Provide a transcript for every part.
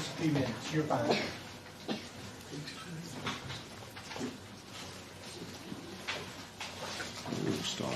just a few minutes. You're fine. We'll start.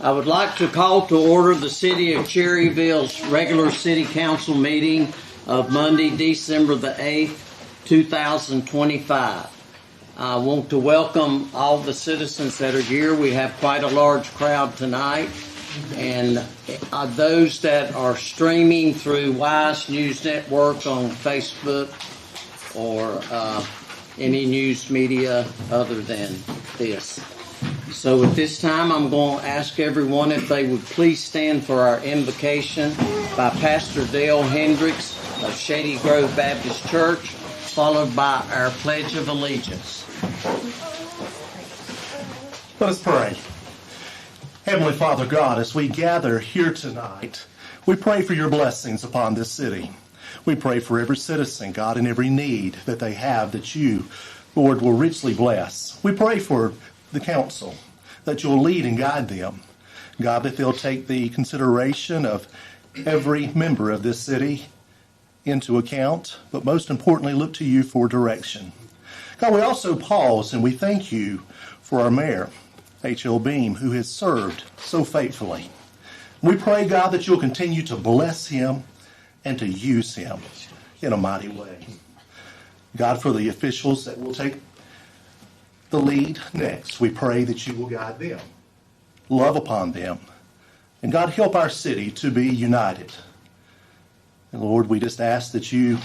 I would like to call to order the City of Cherryville's regular City Council meeting of Monday, December the 8th, 2025. I want to welcome all the citizens that are here. We have quite a large crowd tonight. And those that are streaming through Wise News Network on Facebook or any news media other than this. So at this time, I'm going to ask everyone if they would please stand for our invocation by Pastor Dale Hendricks of Shady Grove Baptist Church, followed by our Pledge of Allegiance. Let us pray. Heavenly Father God, as we gather here tonight, we pray for your blessings upon this city. We pray for every citizen, God, and every need that they have that you, Lord, will richly bless. We pray for the council, that you'll lead and guide them. God, that they'll take the consideration of every member of this city into account, but most importantly, look to you for direction. God, we also pause and we thank you for our mayor, H.L. Beam, who has served so faithfully. We pray, God, that you'll continue to bless him and to use him in a mighty way. God, for the officials that will take the lead next, we pray that you will guide them, love upon them, and God, help our city to be united. And Lord, we just ask that you,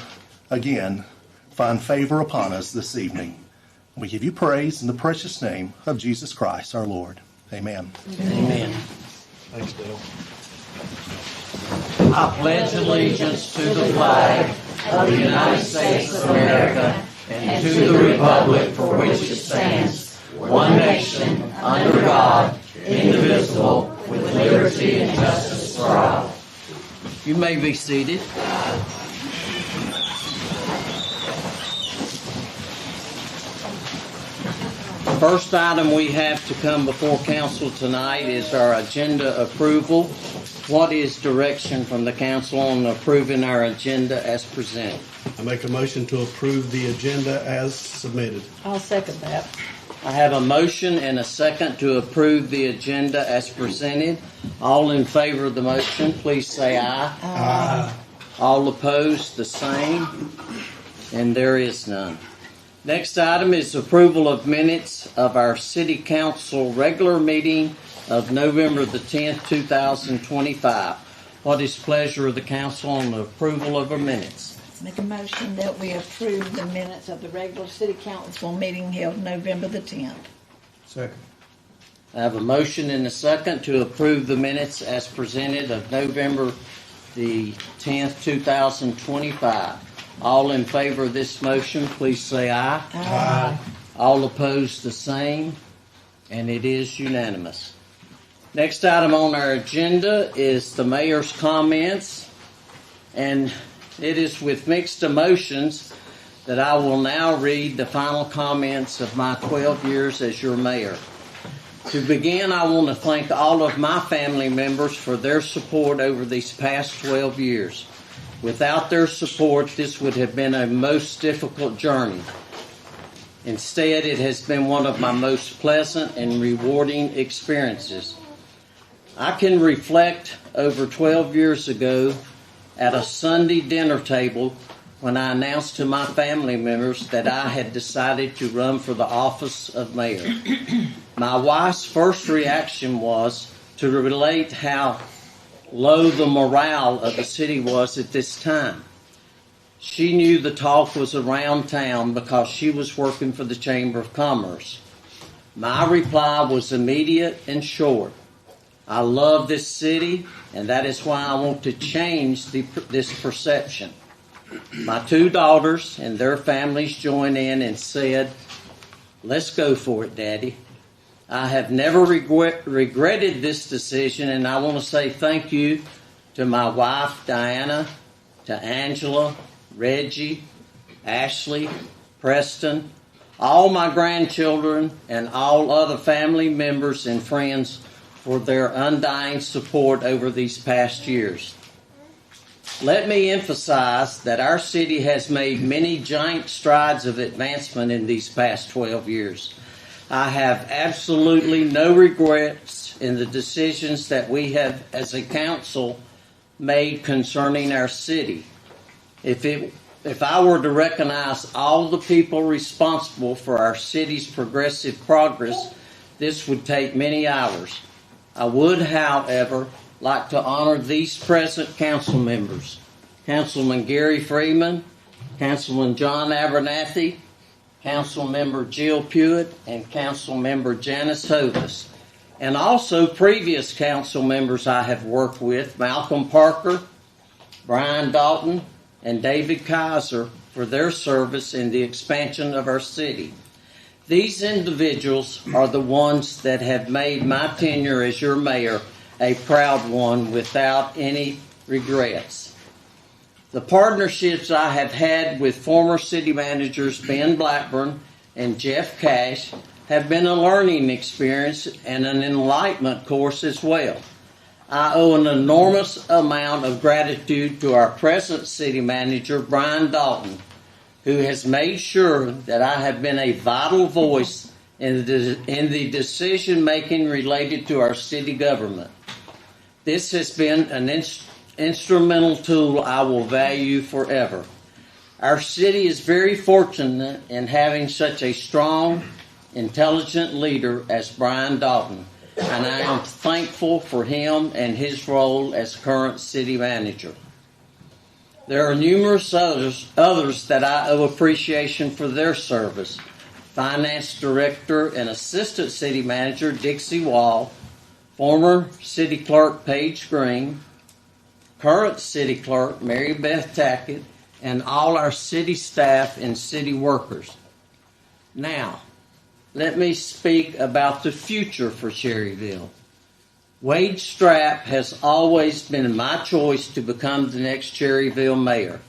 again, find favor upon us this evening. We give you praise in the precious name of Jesus Christ, our Lord. Amen. Amen. Thanks, Dale. I pledge allegiance to the flag of the United States of America and to the republic for which it stands, one nation, under God, indivisible, with liberty and justice for all. You may be seated. The first item we have to come before council tonight is our agenda approval. What is direction from the council on approving our agenda as presented? I make a motion to approve the agenda as submitted. I'll second that. I have a motion and a second to approve the agenda as presented. All in favor of the motion, please say aye. Aye. All opposed, the same. And there is none. Next item is approval of minutes of our City Council regular meeting of November the 10th, 2025. What is pleasure of the council on the approval of our minutes? Make a motion that we approve the minutes of the regular city council meeting held November the 10th. Second. I have a motion and a second to approve the minutes as presented of November the 10th, 2025. All in favor of this motion, please say aye. Aye. All opposed, the same. And it is unanimous. Next item on our agenda is the mayor's comments. And it is with mixed emotions that I will now read the final comments of my 12 years as your mayor. To begin, I want to thank all of my family members for their support over these past 12 years. Without their support, this would have been a most difficult journey. Instead, it has been one of my most pleasant and rewarding experiences. I can reflect over 12 years ago at a Sunday dinner table when I announced to my family members that I had decided to run for the office of mayor. My wife's first reaction was to relate how low the morale of the city was at this time. She knew the talk was around town because she was working for the Chamber of Commerce. My reply was immediate and short. I love this city, and that is why I want to change this perception. My two daughters and their families joined in and said, "Let's go for it, Daddy." I have never regretted this decision, and I want to say thank you to my wife, Diana, to Angela, Reggie, Ashley, Preston, all my grandchildren, and all other family members and friends for their undying support over these past years. Let me emphasize that our city has made many giant strides of advancement in these past 12 years. I have absolutely no regrets in the decisions that we have as a council made concerning our city. If I were to recognize all the people responsible for our city's progressive progress, this would take many hours. I would, however, like to honor these present council members: Councilman Gary Freeman, Councilman John Abernathy, Council Member Jill Pewitt, and Council Member Janice Hovis, and also previous council members I have worked with, Malcolm Parker, Brian Dalton, and David Kaiser, for their service in the expansion of our city. These individuals are the ones that have made my tenure as your mayor a proud one without any regrets. The partnerships I have had with former city managers Ben Blackburn and Jeff Cash have been a learning experience and an enlightenment course as well. I owe an enormous amount of gratitude to our present city manager, Brian Dalton, who has made sure that I have been a vital voice in the decision-making related to our city government. This has been an instrumental tool I will value forever. Our city is very fortunate in having such a strong, intelligent leader as Brian Dalton, and I am thankful for him and his role as current city manager. There are numerous others that I owe appreciation for their service. Finance Director and Assistant City Manager Dixie Wall, former City Clerk Paige Green, current City Clerk Mary Beth Tackett, and all our city staff and city workers. Now, let me speak about the future for Cherryville. Wade Strapp has always been my choice to become the next Cherryville mayor.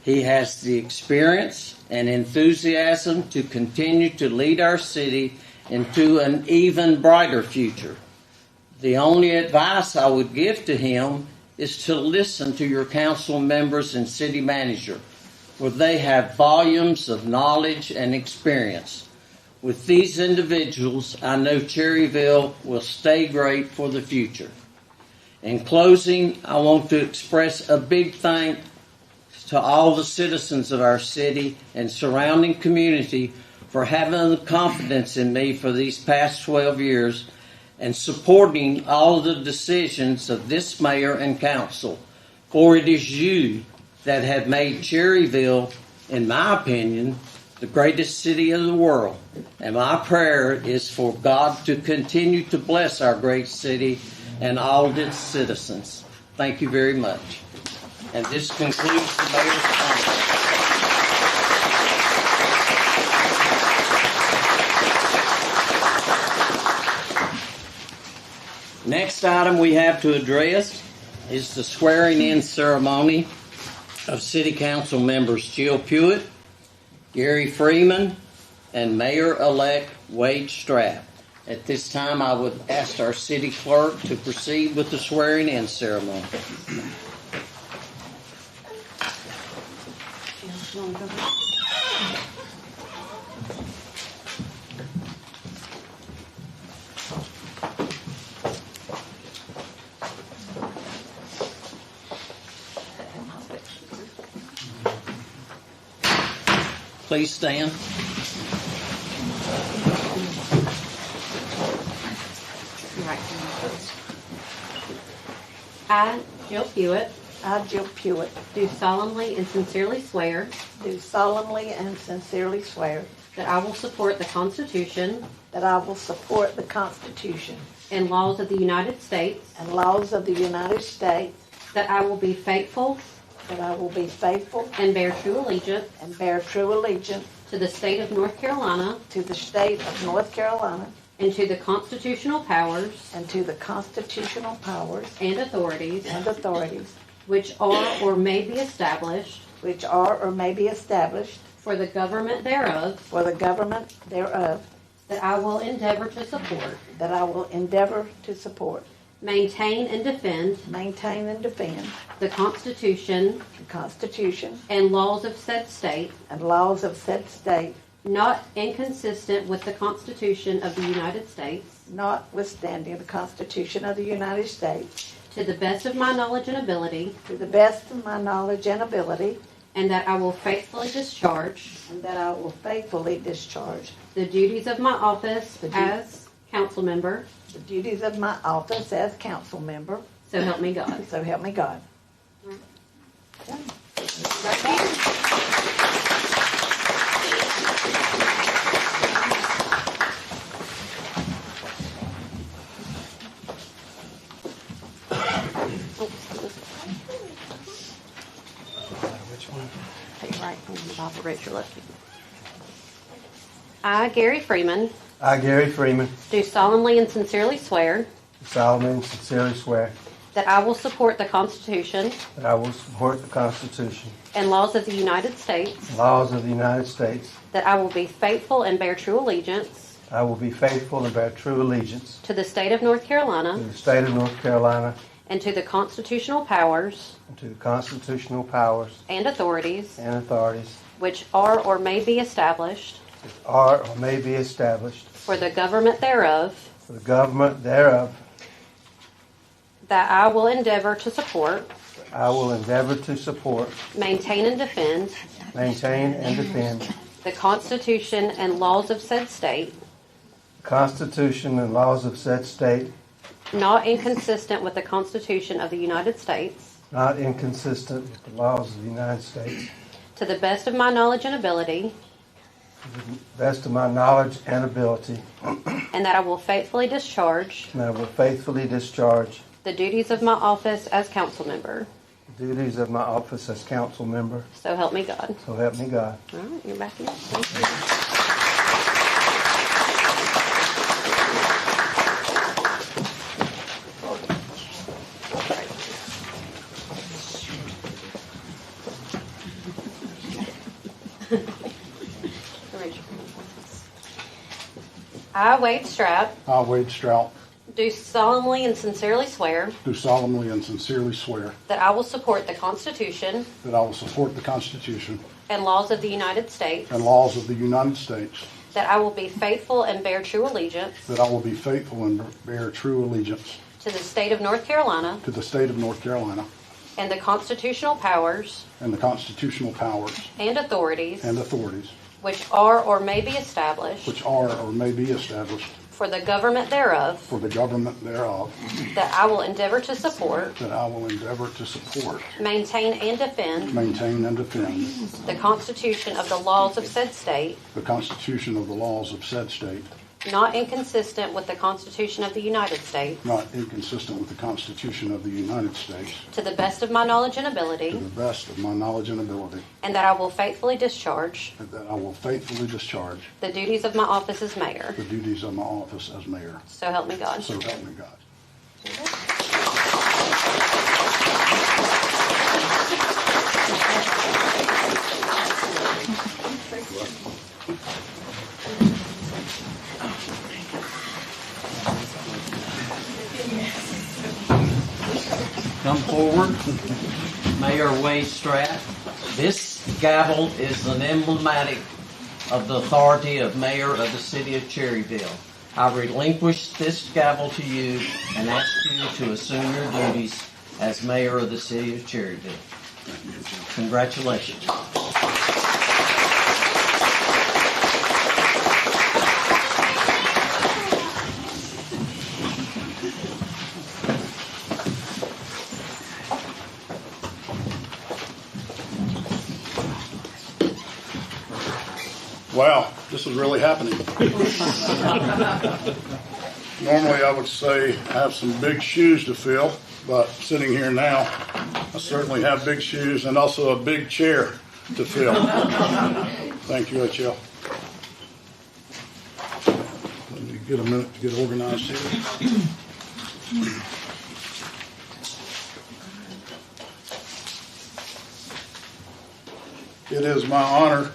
He has the experience and enthusiasm to continue to lead our city into an even brighter future. The only advice I would give to him is to listen to your council members and city manager, for they have volumes of knowledge and experience. With these individuals, I know Cherryville will stay great for the future. In closing, I want to express a big thanks to all the citizens of our city and surrounding community for having the confidence in me for these past 12 years and supporting all the decisions of this mayor and council. For it is you that have made Cherryville, in my opinion, the greatest city in the world. And my prayer is for God to continue to bless our great city and all of its citizens. Thank you very much. And this concludes the mayor's comments. Next item we have to address is the swearing-in ceremony of City Council members Jill Pewitt, Gary Freeman, and Mayor-elect Wade Strapp. At this time, I would ask our city clerk to proceed with the swearing-in ceremony. Please stand. I, Jill Pewitt, I, Jill Pewitt, do solemnly and sincerely swear do solemnly and sincerely swear that I will support the Constitution that I will support the Constitution and laws of the United States, and laws of the United States, that I will be faithful that I will be faithful and bear true allegiance and bear true allegiance to the state of North Carolina to the state of North Carolina and to the constitutional powers and to the constitutional powers and authorities and authorities which are or may be established which are or may be established for the government thereof, for the government thereof, that I will endeavor to support, that I will endeavor to support, maintain, and defend maintain, and defend the Constitution the Constitution and laws of said state, and laws of said state, not inconsistent with the Constitution of the United States, notwithstanding the Constitution of the United States, to the best of my knowledge and ability, to the best of my knowledge and ability, and that I will faithfully discharge and that I will faithfully discharge the duties of my office The du- as council member. the duties of my office as council member. So help me God. So help me God. Right, Bob, raise your left hand. I, Gary Freeman, I, Gary Freeman, do solemnly and sincerely swear solemnly and sincerely swear that I will support the Constitution that I will support the Constitution and laws of the United States, and laws of the United States. that I will be faithful and bear true allegiance I will be faithful and bear true allegiance to the state of North to Carolina the state of North Carolina and to the constitutional powers and to the constitutional powers and authorities and authorities which are or may be established which are or may be established for the government thereof, for the government thereof. that I will endeavor to support, I will endeavor to support, maintain, and defend maintain, and defend the Constitution and laws of said state, the Constitution and laws of said state, not inconsistent with the Constitution of the United States, not inconsistent with the laws of the United States, to the best of my knowledge and ability, to the best of my knowledge and ability, and that I will faithfully discharge and I will faithfully discharge the duties of my office as council member. the duties of my office as council member. So help me God. So help me God. All right, you're back in. Thank you. I, Wade Strap, I, Wade Strout, do solemnly and sincerely swear do solemnly and sincerely swear that I will support the Constitution that I will support the Constitution and laws of the United States, and laws of the United States, that I will be faithful and bear true allegiance that I will be faithful and bear true allegiance to the state of North Carolina to the state of North Carolina and the constitutional powers and the constitutional powers and authorities and authorities which are or may be established which are or may be established for the government thereof, for the government thereof, that I will endeavor to support, that I will endeavor to support, maintain, and defend maintain, and defend the Constitution of the laws of said state, the Constitution of the laws of said state, not inconsistent with the Constitution of the United States, not inconsistent with the Constitution of the United States, to the best of my knowledge and to ability, the best of my knowledge and ability, and that I will faithfully discharge and that I will faithfully discharge the duties of my office as mayor. the duties of my office as mayor. So help me God. So help me God. Come forward, Mayor Wade Stratt. This gavel is an emblematic of the authority of mayor of the city of Cherryville. I relinquish this gavel to you and ask you to assume your duties as mayor of the city of Cherryville. Congratulations. is really happening. Normally I would say I have some big shoes to fill, but sitting here now, I certainly have big shoes and also a big chair to fill. Thank you, HL. Let me get a minute to get organized here. It is my honor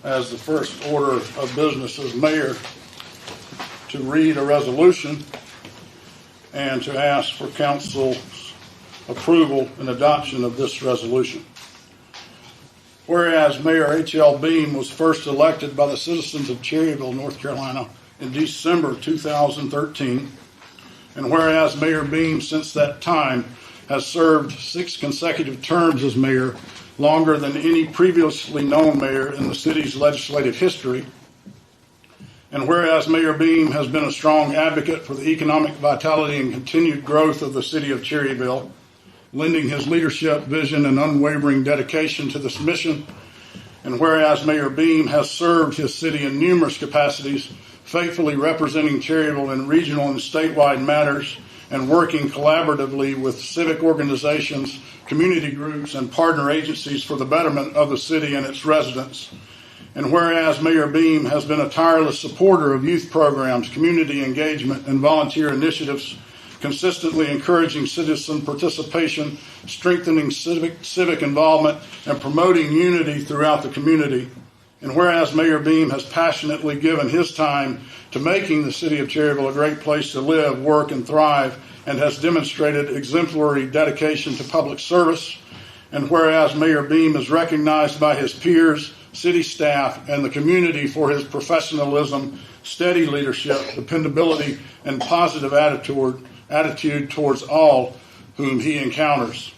as the first order of business as mayor to read a resolution and to ask for council's approval and adoption of this resolution. Whereas Mayor H.L. Beam was first elected by the citizens of Cherryville, North Carolina in December 2013, and whereas Mayor Beam since that time has served 6 consecutive terms as mayor, longer than any previously known mayor in the city's legislative history, and whereas Mayor Beam has been a strong advocate for the economic vitality and continued growth of the city of Cherryville, lending his leadership, vision, and unwavering dedication to this mission, and whereas Mayor Beam has served his city in numerous capacities, faithfully representing Cherryville in regional and statewide matters, and working collaboratively with civic organizations, community groups, and partner agencies for the betterment of the city and its residents. And whereas Mayor Beam has been a tireless supporter of youth programs, community engagement, and volunteer initiatives, consistently encouraging citizen participation, strengthening civic involvement, and promoting unity throughout the community. And whereas Mayor Beam has passionately given his time to making the city of Cherryville a great place to live, work, and thrive, and has demonstrated exemplary dedication to public service. And whereas Mayor Beam is recognized by his peers, city staff, and the community for his professionalism, steady leadership, dependability, and positive attitude towards all whom he encounters.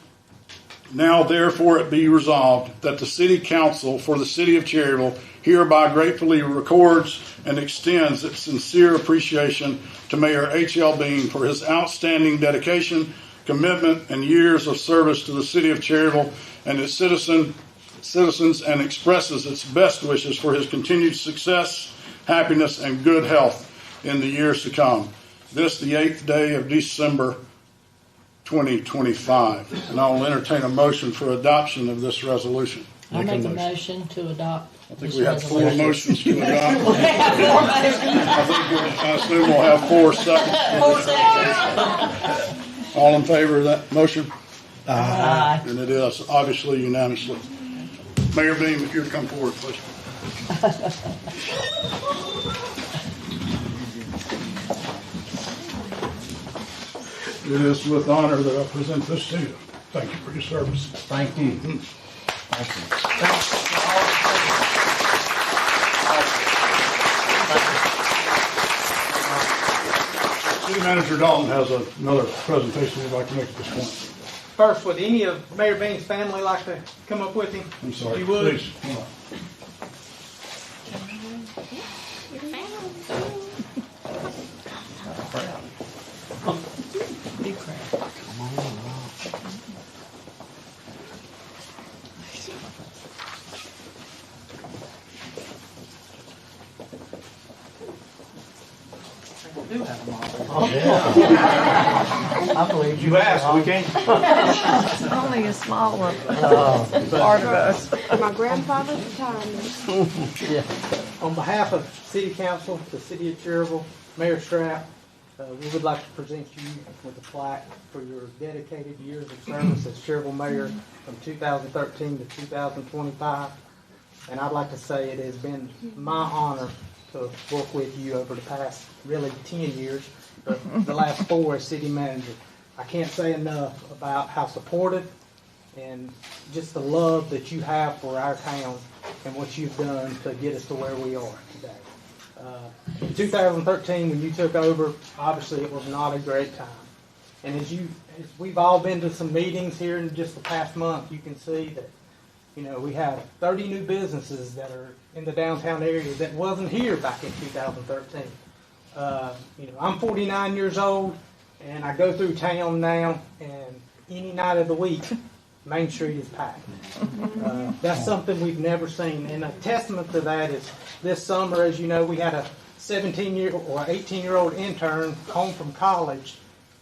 Now, therefore, it be resolved that the City Council for the City of Cherryville hereby gratefully records and extends its sincere appreciation to Mayor H.L. Beam for his outstanding dedication, commitment, and years of service to the City of Cherryville and its citizens, and expresses its best wishes for his continued success, happiness, and good health in the years to come. This, the 8th day of December, 2025. And I will entertain a motion for adoption of this resolution. I make a motion to adopt. I think we have 4 motions to adopt. I assume we'll have 4 seconds. 4 seconds. All in favor of that motion? Aye. And it is obviously unanimously. Mayor Beam, if you would come forward, please. It is with honor that I present this to you. Thank you for your service. Thank you. Thank City Manager Dalton has another presentation he'd like to make at this point. First, would any of Mayor Bean's family like to come up with him? I'm sorry. If you would. Please, come on. Big crowd. I do have them all. I believe You asked, we can't. Only a small one. Part of us. My grandfather's retirement. On behalf of City Council, the City of Cherryville, Mayor Strapp, we would like to present you with a plaque for your dedicated years of service as Cherryville Mayor from 2013 to 2025. And I'd like to say it has been my honor to work with you over the past really 10 years, but the last 4 as city manager. I can't say enough about how supportive and just the love that you have for our town and what you've done to get us to where we are today. In 2013, when you took over, obviously it was not a great time. And as we've all been to some meetings here in just the past month, you can see that, you know, we have 30 new businesses that are in the downtown area that wasn't here back in 2013. You know, I'm 49 years old, and I go through town now, and any night of the week, Main Street is packed. That's something we've never seen. And a testament to that is this summer, as you know, we had a 17-year or 18-year-old intern home from college,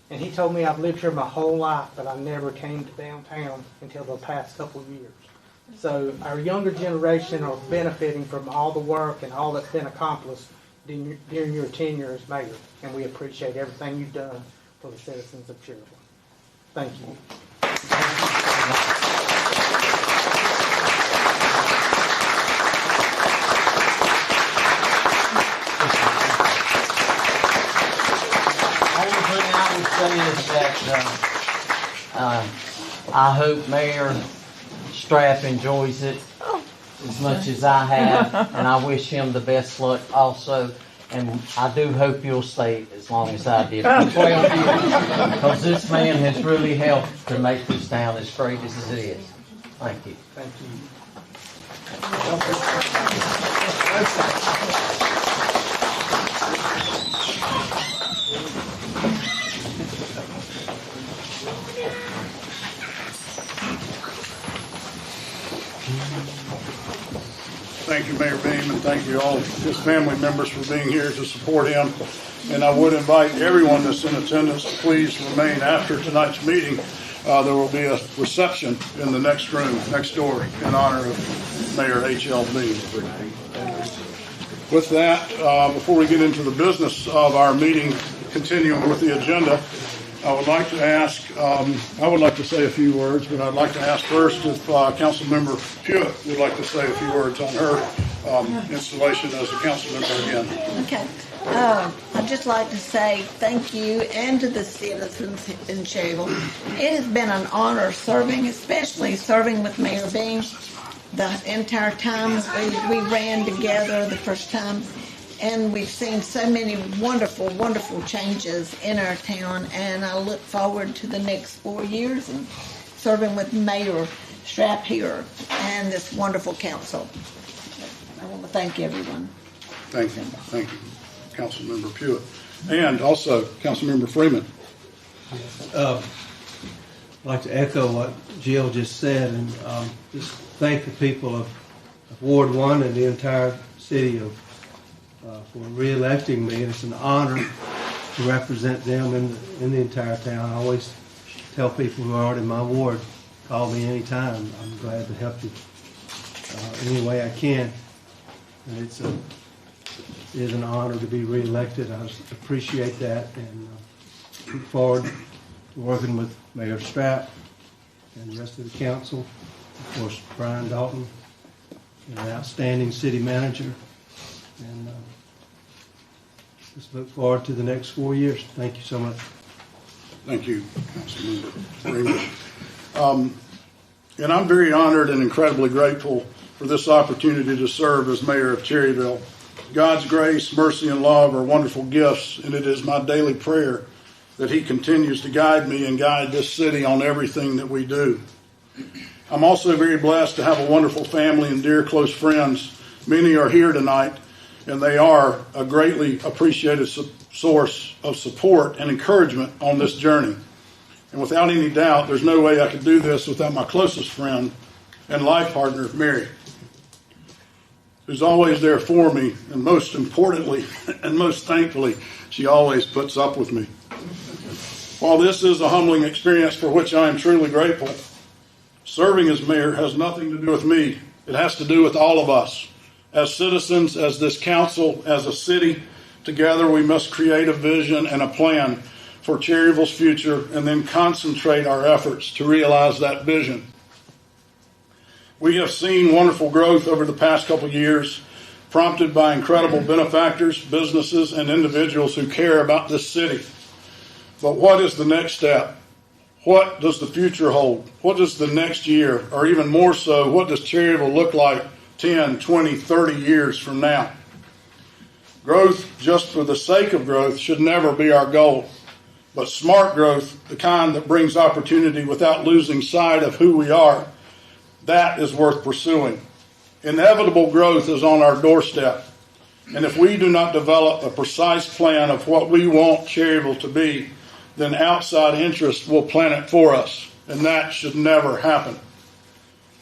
and he told me I've lived here my whole life, but I never came to downtown until the past couple of years. So our younger generation are benefiting from all the work and all that's been accomplished during your tenure as mayor, and we appreciate everything you've done for the citizens of Cherryville. Thank you. Only thing I would say is that I hope Mayor Strapp enjoys it as much as I have, and I wish him the best luck also. And I do hope you'll stay as long as I did for 12 years, because this man has really helped to make this town as great as it is. Thank you. Thank you. Thank you, Mayor Beam, and thank you all his family members for being here to support him. And I would invite everyone that's in attendance to please remain after tonight's meeting. There will be a reception in the next room, next door, in honor of Mayor H.L. Beam. With that, before we get into the business of our meeting, continuing with the agenda, I would like to ask, I would like to say a few words, but I'd like to ask first if Councilmember Hewitt would like to say a few words on her installation as a council member again. Okay. I'd just like to say thank you and to the citizens in Cherryville. It has been an honor serving, especially serving with Mayor Beam. The entire time we ran together the first time, and we've seen so many wonderful, wonderful changes in our town, and I look forward to the next 4 years and serving with Mayor Strapp here and this wonderful council. I want to thank everyone. Thank you. Thank you, Councilmember Hewitt. And also Councilmember Freeman. I'd like to echo what Jill just said and just thank the people of Ward 1 and the entire city for re-electing me. It's an honor to represent them in the entire town. I always tell people who aren't in my ward, call me anytime. I'm glad to help you any way I can. And it is an honor to be re-elected. I appreciate that and look forward to working with Mayor Strapp and the rest of the council. Of course, Brian Dalton, an outstanding city manager. And just look forward to the next 4 years. Thank you so much. Thank you, Councilmember Freeman. And I'm very honored and incredibly grateful for this opportunity to serve as mayor of Cherryville. God's grace, mercy, and love are wonderful gifts, and it is my daily prayer that He continues to guide me and guide this city on everything that we do. I'm also very blessed to have a wonderful family and dear close friends. Many are here tonight, and they are a greatly appreciated source of support and encouragement on this journey. And without any doubt, there's no way I could do this without my closest friend and life partner, Mary, who's always there for me, and most importantly and most thankfully, she always puts up with me. While this is a humbling experience for which I am truly grateful, serving as mayor has nothing to do with me. It has to do with all of us. As citizens, as this council, as a city, together we must create a vision and a plan for Cherryville's future and then concentrate our efforts to realize that vision. We have seen wonderful growth over the past couple of years, prompted by incredible benefactors, businesses, and individuals who care about this city. But what is the next step? What does the future hold? What does the next year, or even more so, what does Cherryville look like 10, 20, 30 years from now? Growth just for the sake of growth should never be our goal. But smart growth, the kind that brings opportunity without losing sight of who we are, that is worth pursuing. Inevitable growth is on our doorstep. And if we do not develop a precise plan of what we want Cherryville to be, then outside interest will plan it for us. and that should never happen.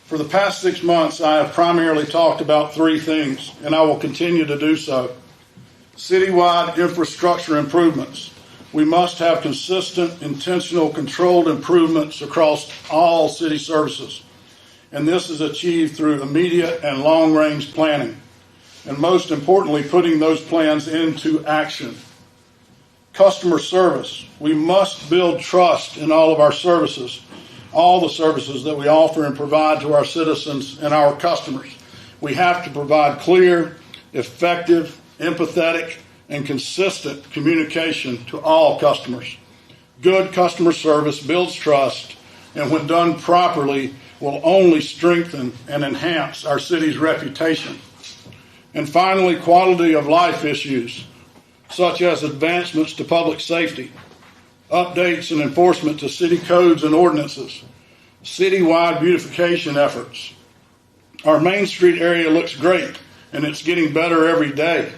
For the past 6 months, I have primarily talked about three things, and I will continue to do so. Citywide infrastructure improvements. We must have consistent, intentional, controlled improvements across all city services. And this is achieved through immediate and long-range planning. And most importantly, putting those plans into action. Customer service. We must build trust in all of our services, all the services that we offer and provide to our citizens and our customers. We have to provide clear, effective, empathetic, and consistent communication to all customers. Good customer service builds trust, and when done properly, will only strengthen and enhance our city's reputation. And finally, quality of life issues, such as advancements to public safety, updates and enforcement to city codes and ordinances, citywide beautification efforts. Our Main Street area looks great, and it's getting better every day.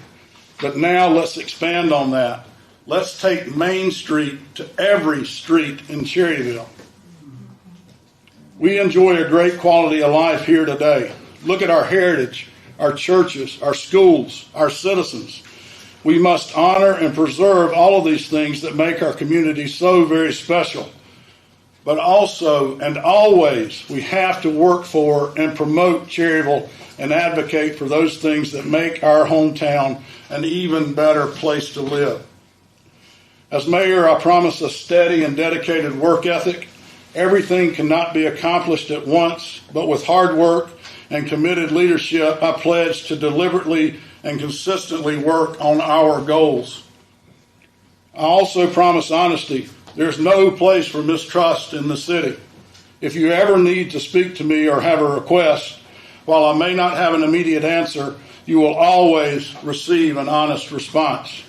But now let's expand on that. Let's take Main Street to every street in Cherryville. We enjoy a great quality of life here today. Look at our heritage, our churches, our schools, our citizens. We must honor and preserve all of these things that make our community so very special. But also and always, we have to work for and promote Cherryville and advocate for those things that make our hometown an even better place to live. As mayor, I promise a steady and dedicated work ethic. Everything cannot be accomplished at once, but with hard work and committed leadership, I pledge to deliberately and consistently work on our goals. I also promise honesty. There's no place for mistrust in the city. If you ever need to speak to me or have a request, while I may not have an immediate answer, you will always receive an honest response.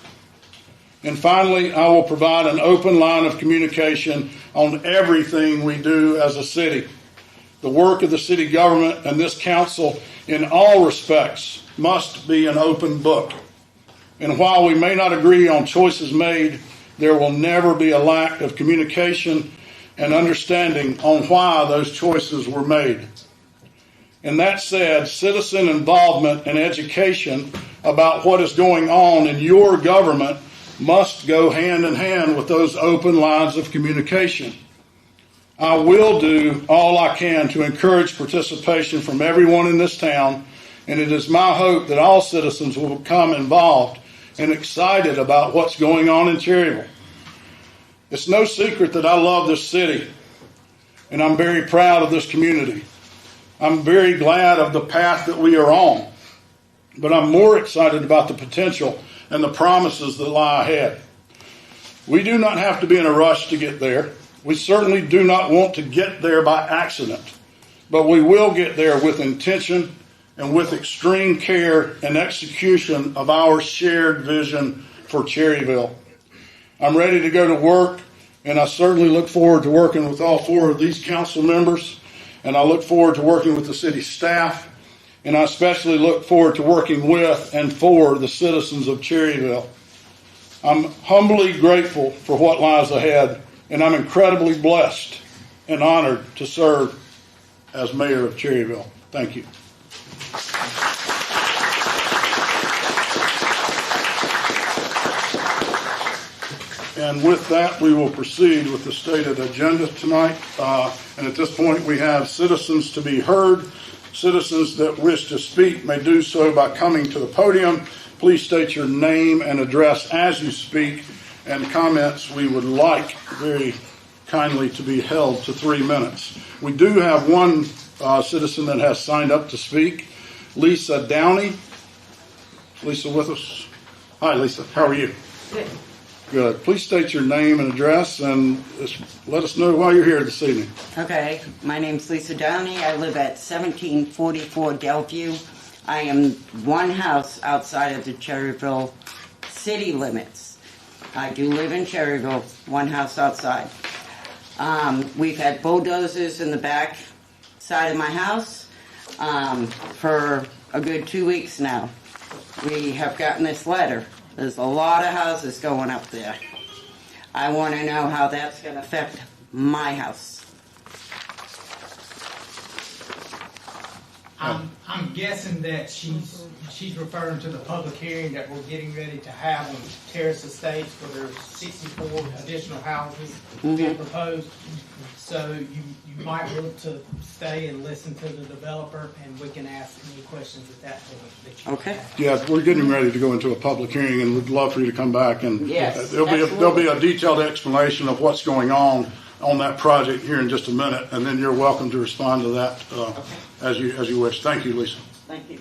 And finally, I will provide an open line of communication on everything we do as a city. The work of the city government and this council in all respects must be an open book. And while we may not agree on choices made, there will never be a lack of communication and understanding on why those choices were made. And that said, citizen involvement and education about what is going on in your government must go hand in hand with those open lines of communication. I will do all I can to encourage participation from everyone in this town, and it is my hope that all citizens will become involved and excited about what's going on in Cherryville. It's no secret that I love this city, and I'm very proud of this community. I'm very glad of the path that we are on, but I'm more excited about the potential and the promises that lie ahead. We do not have to be in a rush to get there. We certainly do not want to get there by accident, but we will get there with intention and with extreme care and execution of our shared vision for Cherryville. I'm ready to go to work, and I certainly look forward to working with all four of these council members, and I look forward to working with the city staff, and I especially look forward to working with and for the citizens of Cherryville. I'm humbly grateful for what lies ahead, and I'm incredibly blessed and honored to serve as mayor of Cherryville. Thank you. And with that, we will proceed with the stated agenda tonight. And at this point, we have citizens to be heard. Citizens that wish to speak may do so by coming to the podium. Please state your name and address as you speak. And comments we would like very kindly to be held to 3 minutes. We do have one citizen that has signed up to speak, Lisa Downey. Lisa with us? Hi, Lisa. How are you? Good. Good. Please state your name and address and let us know why you're here this evening. Okay. My name's Lisa Downey. I live at 1744 Delview. I am one house outside of the Cherryville city limits. I do live in Cherryville, one house outside. We've had bulldozers in the back side of my house for a good 2 weeks now. We have gotten this letter. There's a lot of houses going up there. I want to know how that's going to affect my house. I'm guessing that she's referring to the public hearing that we're getting ready to have on Terrace Estates where there's 64 additional houses being proposed. So you might want to stay and listen to the developer, and we can ask any questions at that point that you Okay. have. Yeah, we're getting ready to go into a public hearing, and we'd love for you to come back and Yes, there'll be a detailed explanation of what's going on that project here in just a minute, and then you're welcome to respond to that as you wish. Thank you, Lisa. Thank you.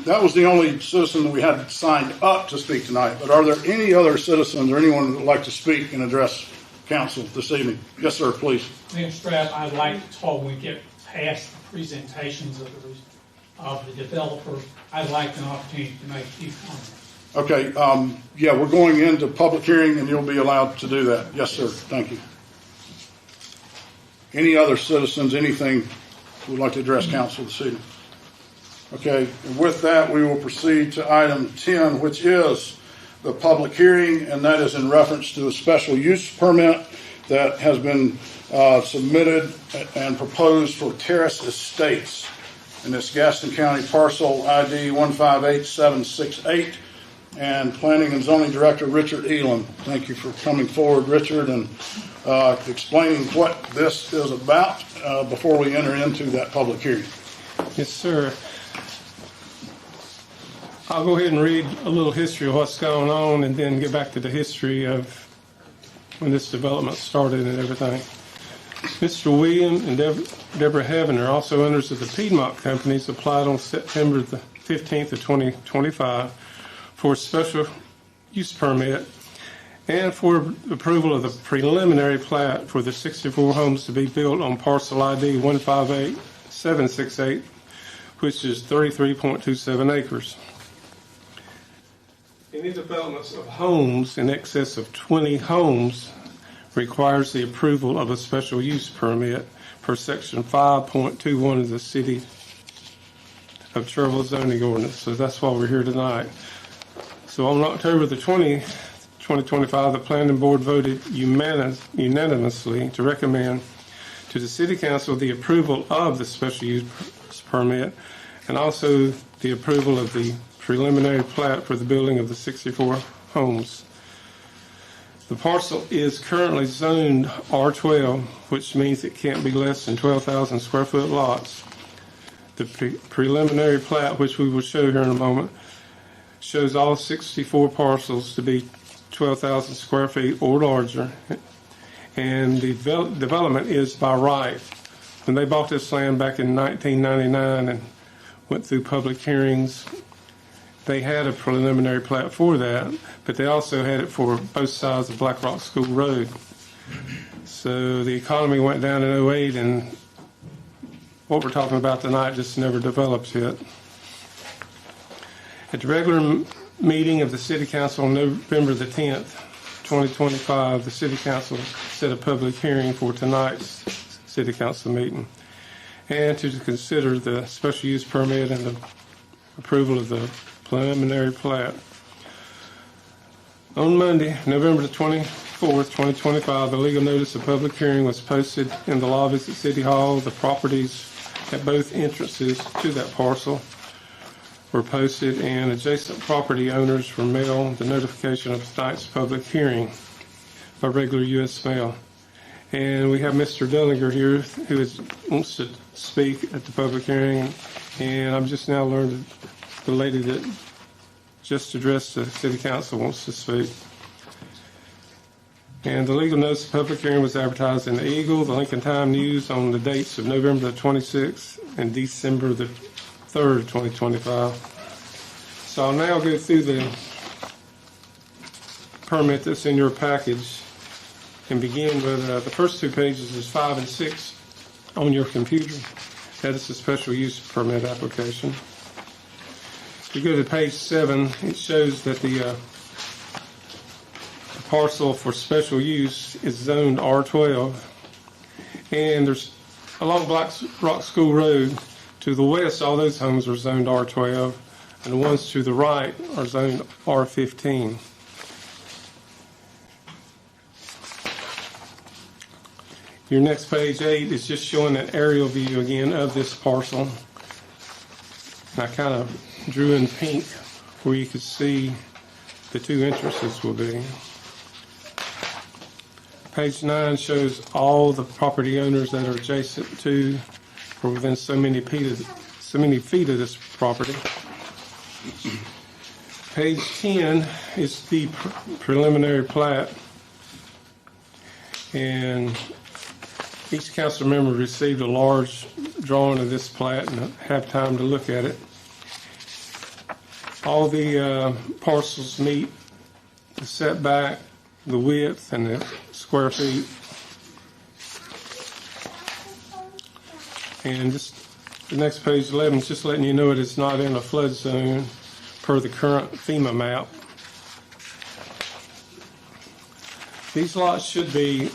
That was the only citizen that we had signed up to speak tonight. But are there any other citizens or anyone that would like to speak and address council this evening? Yes, sir, please. Mayor Strapp, I'd like, before we get past the presentations of the developer, I'd like an opportunity to make a few comments. Okay, yeah, we're going into public hearing, and you'll be allowed to do that. Yes, sir. Thank you. Any other citizens, anything would like to address council this evening? Okay, and with that, we will proceed to item 10, which is the public hearing, and that is in reference to a special use permit that has been submitted and proposed for Terrace Estates. And it's Gaston County parcel ID 158768. And Planning and Zoning Director Richard Elam. Thank you for coming forward, Richard, and explaining what this is about before we enter into that public hearing. Yes, sir. I'll go ahead and read a little history of what's going on and then get back to the history of when this development started and everything. Mr. William and Deborah Heavener, also owners of the Piedmont Companies, applied on September the 15th of 2025 for a special use permit and for approval of the preliminary plat for the 64 homes to be built on parcel ID 158768, which is 33.27 acres. Any developments of homes in excess of 20 homes requires the approval of a special use permit per section 5.21 of the City of Cherryville zoning ordinance. So that's why we're here tonight. So on October the 20th, 2025, the Planning Board voted unanimously to recommend to the City Council the approval of the special use permit and also the approval of the preliminary plat for the building of the 64 homes. The parcel is currently zoned R12, which means it can't be less than 12,000 square foot lots. The preliminary plat, which we will show here in a moment, shows all 64 parcels to be 12,000 square feet or larger, and the development is by right. When they bought this land back in 1999 and went through public hearings, they had a preliminary plat for that, but they also had it for both sides of Black Rock School Road. So the economy went down in 2008, and what we're talking about tonight just never developed yet. At the regular meeting of the City Council on November the 10th, 2025, the City Council set a public hearing for tonight's City Council meeting and to consider the special use permit and the approval of the preliminary plat. On Monday, November the 24th, 2025, the legal notice of public hearing was posted in the lobbies at City Hall. The properties at both entrances to that parcel were posted, and adjacent property owners were mailed the notification of tonight's public hearing by regular U.S. mail. And we have Mr. Dellinger here who wants to speak at the public hearing, and I'm just now learned the lady that just addressed the City Council wants to speak. And the legal notice of public hearing was advertised in the Eagle, the Lincoln Time News on the dates of November the 26th and December the 3rd, 2025. So I'll now go through the permit that's in your package and begin with the first two pages is 5 and 6 on your computer. That is the special use permit application. If you go to page 7, it shows that the parcel for special use is zoned R12, and there's along Black Rock School Road to the west, all those homes are zoned R12, and the ones to the right are zoned R15. Your next page 8 is just showing an aerial view again of this parcel. And I kind of drew in pink where you could see the two entrances will be. Page 9 shows all the property owners that are adjacent to or within so many feet of this property. Page 10 is the preliminary plat, and each council member received a large drawing of this plat and have time to look at it. All the parcels meet the setback, the width, and the square feet. And just the next page 11 is just letting you know it is not in a flood zone per the current FEMA map. These lots should be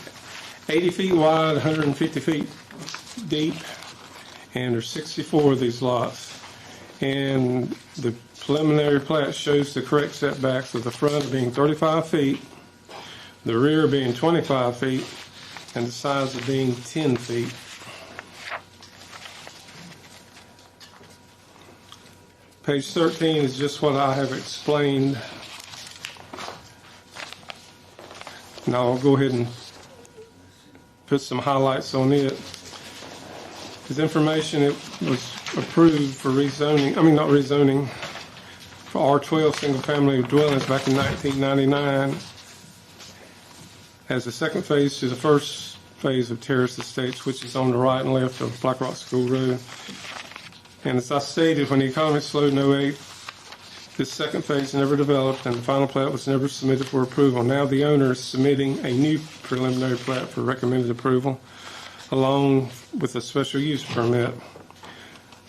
80 feet wide, 150 feet deep, and there's 64 of these lots. And the preliminary plat shows the correct setbacks of the front being 35 feet, the rear being 25 feet, and the sides of being 10 feet. Page 13 is just what I have explained. Now I'll go ahead and put some highlights on it. This information, it was approved for rezoning, not rezoning, for R12 single-family dwellings back in 1999 as the second phase to the first phase of Terrace Estates, which is on the right and left of Black Rock School Road. And as I stated, when the economy slowed in 2008, this second phase never developed and the final plat was never submitted for approval. Now the owner is submitting a new preliminary plat for recommended approval along with a special use permit.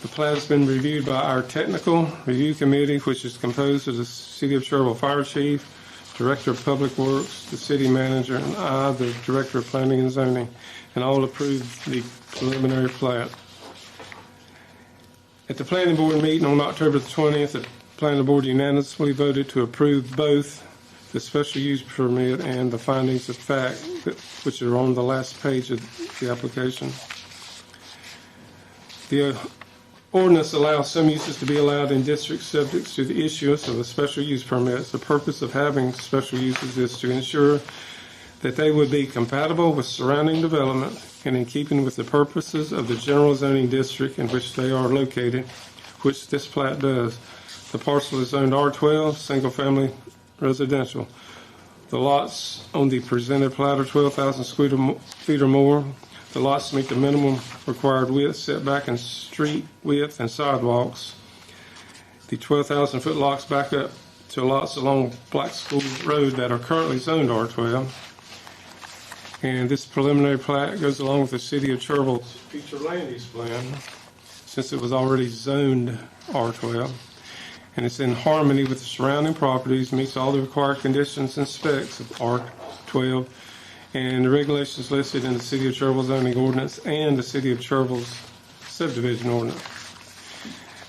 The plat has been reviewed by our technical review committee, which is composed of the City of Cherryville Fire Chief, Director of Public Works, the City Manager, and I, the Director of Planning and Zoning, and all approved the preliminary plat. At the Planning Board meeting on October the 20th, the Planning Board unanimously voted to approve both the special use permit and the findings of fact, which are on the last page of the application. The ordinance allows some uses to be allowed in districts subject to the issuance of a special use permit. The purpose of having special uses is to ensure that they would be compatible with surrounding development and in keeping with the purposes of the general zoning district in which they are located, which this plat does. The parcel is zoned R12, single-family residential. The lots on the presented plat are 12,000 feet or more. The lots meet the minimum required width, setback, and street width and sidewalks. The 12,000-foot lots back up to lots along Black School Road that are currently zoned R12. And this preliminary plat goes along with the City of Cherryville's future land use plan, since it was already zoned R12. And it's in harmony with the surrounding properties, meets all the required conditions and specs of R12, and the regulations listed in the City of Cherryville zoning ordinance and the City of Cherryville's subdivision ordinance.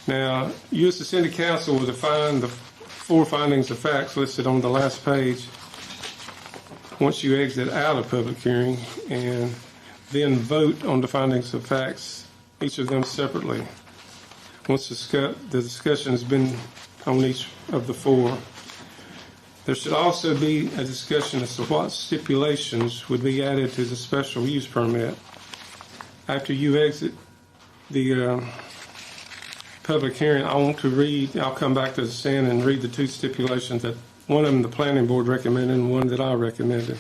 Now, you as the City Council will define the 4 findings of facts listed on the last page once you exit out of public hearing, and then vote on the findings of facts, each of them separately, once the discussion has been on each of the 4. There should also be a discussion as to what stipulations would be added to the special use permit. After you exit the public hearing, I want to read, I'll come back to the stand and read the 2 stipulations that one of them the Planning Board recommended and one that I recommended.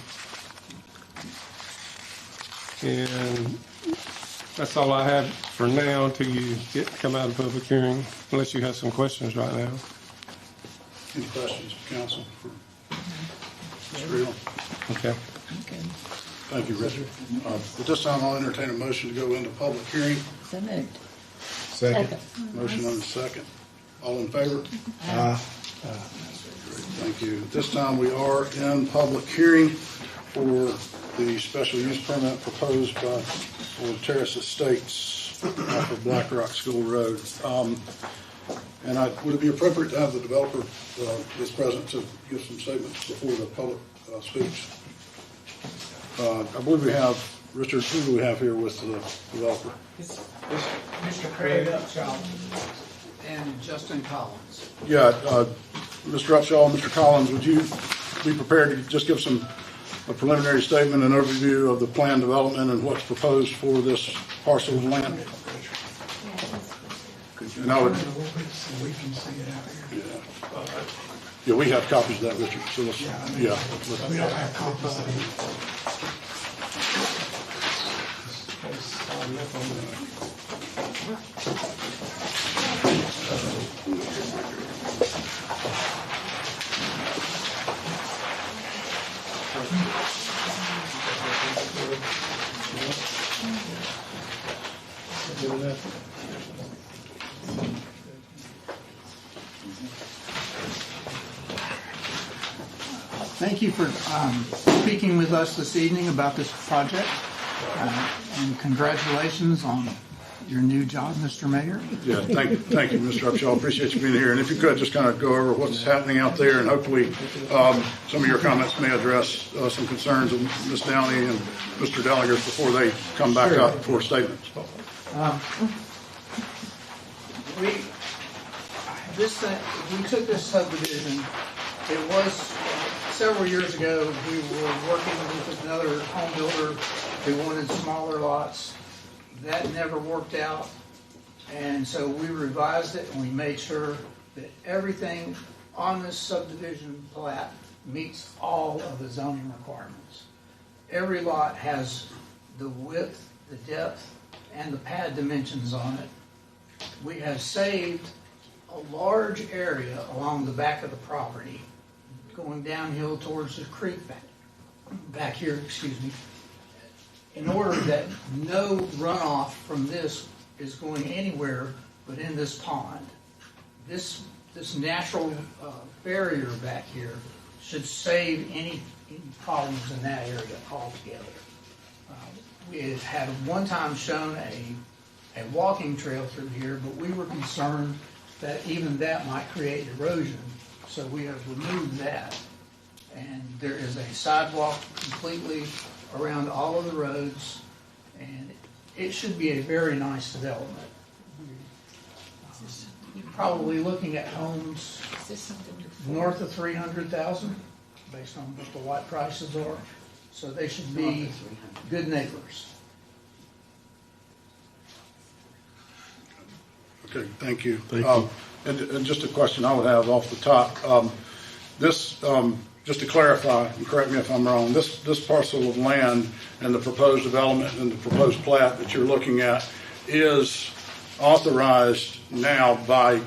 And that's all I have for now until you come out of public hearing, unless you have some questions right now. Any questions for council? Mr. Real? Okay. Thank you, Richard. At this time, I'll entertain a motion to go into public hearing. So moved. Second. Motion on the second. All in favor? Thank you. At this time, we are in public hearing for the special use permit proposed by Terrace Estates off of Black Rock School Road. And would it be appropriate to have the developer is present to give some statements before the public speaks? I believe we have, Richard, who do we have here with the developer? Mr. Craig Upshaw. and Justin Collins. Yeah, Mr. Upshaw, Mr. Collins, would you be prepared to just give a preliminary statement and overview of the planned development and what's proposed for this parcel of land? And I would, yeah, we have copies of that, Richard. So let's, yeah. We don't have copies of Thank you for speaking with us this evening about this project, and congratulations on your new job, Mr. Mayor. Yeah, thank you, Mr. Upshaw. Appreciate you being here. And if you could just kind of go over what's happening out there, and hopefully some of your comments may address some concerns of Ms. Downey and Mr. Delegar before they come back up for statements. We took this subdivision. It was several years ago. We were working with another home builder who wanted smaller lots. That never worked out, and so we revised it and we made sure that everything on this subdivision plat meets all of the zoning requirements. Every lot has the width, the depth, and the pad dimensions on it. We have saved a large area along the back of the property, going downhill towards the creek back here, excuse me, in order that no runoff from this is going anywhere but in this pond. This natural barrier back here should save any problems in that area altogether. We had one time shown a walking trail through here, but we were concerned that even that might create erosion, so we have removed that. And there is a sidewalk completely around all of the roads, and it should be a very nice development. You're probably looking at homes north of 300,000, based on what the lot prices are. So they should be good neighbors. Okay, thank you. And just a question I would have off the top. Just to clarify, and correct me if I'm wrong, this parcel of land and the proposed development and the proposed plat that you're looking at is authorized now by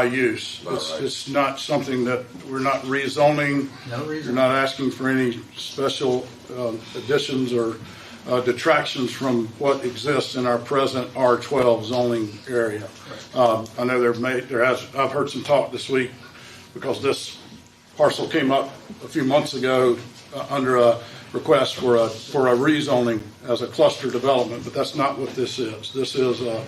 use. It's not something that we're not rezoning. No reason. You're not asking for any special additions or detractions from what exists in our present R12 zoning area. I know I've heard some talk this week because this parcel came up a few months ago under a request for a rezoning as a cluster development, but that's not what this is. This is a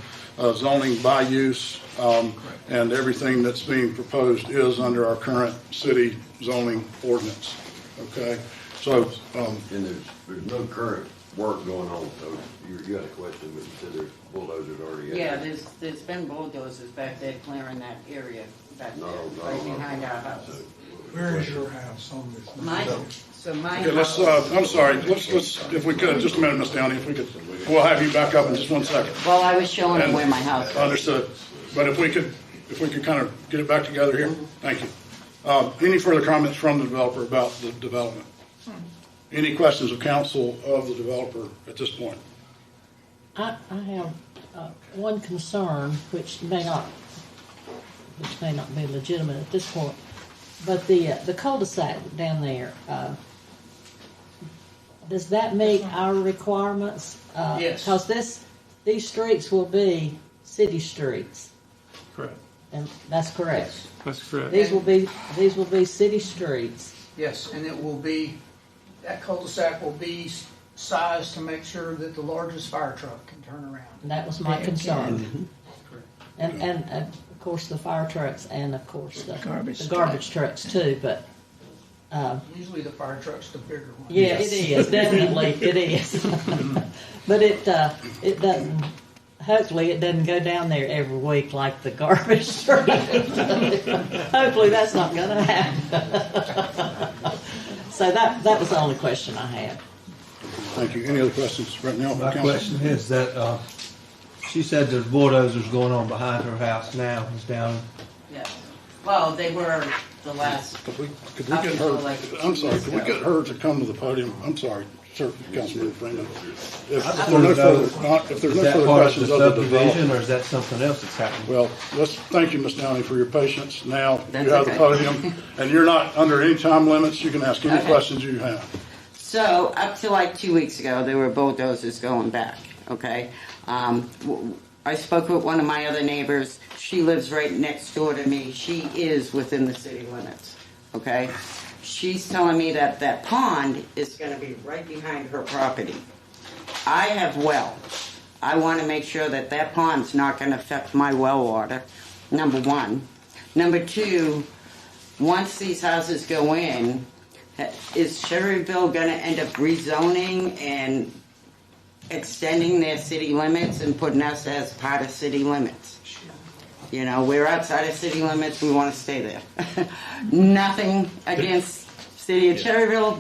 zoning by use, and everything that's being proposed is under our current city zoning ordinance. Okay, so and there's no current work going on. So you had a question, but you said there's bulldozers already. Yeah, there's been bulldozers back there clearing that area back there, right behind our house. Where is your house on this? My okay, let's. I'm sorry. Let's if we could, just a minute, Ms. Downey. If we could, we'll have you back up in just 1 second. Well, I was showing them where my house was. Understood. But if we could kind of get it back together here. Thank you. Any further comments from the developer about the development? Any questions of council of the developer at this point? I have one concern, which may not be legitimate at this point, but the cul-de-sac down there, does that meet our requirements? Yes. Because these streets will be city streets. Correct. And that's correct. Yes. That's correct. These will be city streets. Yes, and it will be, that cul-de-sac will be sized to make sure that the largest fire truck can turn around. And that was my concern. Correct. And of course the fire trucks and of course the Garbage garbage trucks too, but Usually the fire truck's the bigger one. yeah, yes. It is, definitely it is. But it doesn't hopefully it doesn't go down there every week like the garbage street. Hopefully that's not going to happen. So that was the only question I had. Thank you. Any other questions right now? My question is that, she said there's bulldozers going on behind her house now, it's down. Yeah. Well, they were the last. Could we get her, I'm sorry, could we get her to come to the podium? I'm sorry, sir, Councilman Freeman. If there's no further Is that questions part of of the the subdivision, development. or is that something else that's happening? Well, thank you, Ms. Downey, for your patience. Now, That's you have the okay. podium, and you're not under any time limits. You can ask any Okay. questions you have. So up to like 2 weeks ago, there were bulldozers going back. Okay, I spoke with one of my other neighbors. She lives right next door to me. She is within the city limits. Okay, she's telling me that that pond is going to be right behind her property. I have well. I want to make sure that that pond's not going to affect my well water. Number one. Number two, once these houses go in, is Cherryville going to end up rezoning and extending their city limits and putting us as part of city limits? You know, we're outside of city limits. We want to stay there. Nothing against city of Cherryville,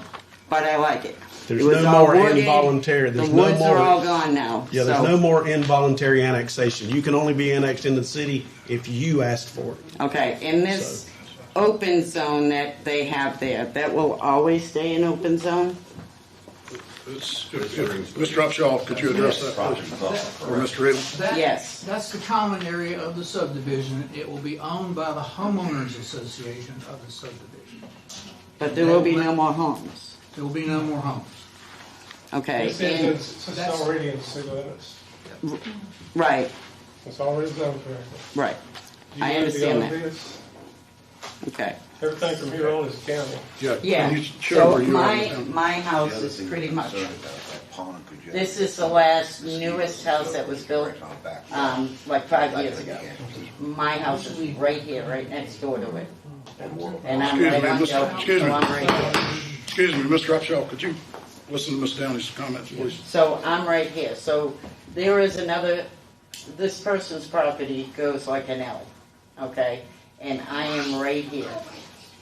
but I like it. There's It was no all more wooded. involuntary. There's The no woods more, are all gone now. Yeah, there's so. no more involuntary annexation. You can only be annexed into the city if you ask for it. Okay, in this open zone that they have there, that will always stay an open zone? Mr. Upshaw, could you address that, please? Or Mr. Riddle? Yes. That's the common area of the subdivision. It will be owned by the homeowners association of the subdivision. But there will be no more homes. There will be no more homes. Okay. It says it's already in city limits. Right, It's already zoned correctly. right. You I know the understand that. obvious? Okay. Everything from here on is county. Yeah, Can you show so where you are? my house is pretty much, this is the last newest house that was built, like 5 years ago. My house is right here, right next door to it. And I'm right on Excuse me, so I'm right here. Excuse me, Mr. Upshaw, could you listen to Ms. Downey's comments, please? So I'm right here. So there is another, this person's property goes like an L, okay? And I am right here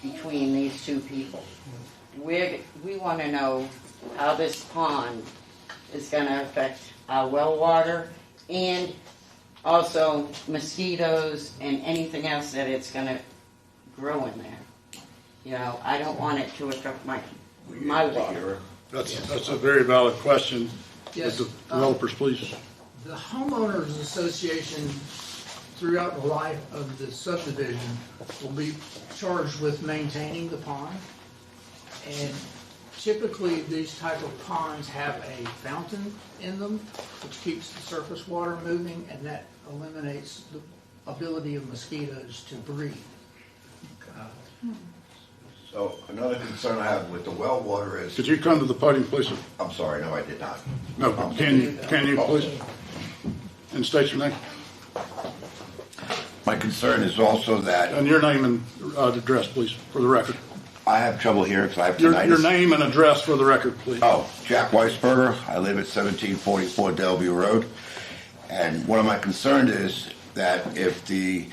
between these two people. We want to know how this pond is going to affect our well water and also mosquitoes and anything else that it's going to grow in there. You know, I don't want it to affect my water. That's a very valid question. Yes. Would the developers, please? The homeowners association, throughout the life of the subdivision, will be charged with maintaining the pond. And typically, these type of ponds have a fountain in them, which keeps the surface water moving, and that eliminates the ability of mosquitoes to breed. So another concern I have with the well water is. Could you come to the podium, please? I'm sorry, no, I did not. No, can you please? And state your name. My concern is also that. And your name and address, please, for the record. I have trouble here because I have Your tinnitus. name and address for the record, please. Oh, Jack Weisberger. I live at 1744 Delview Road. And one of my concerns is that if the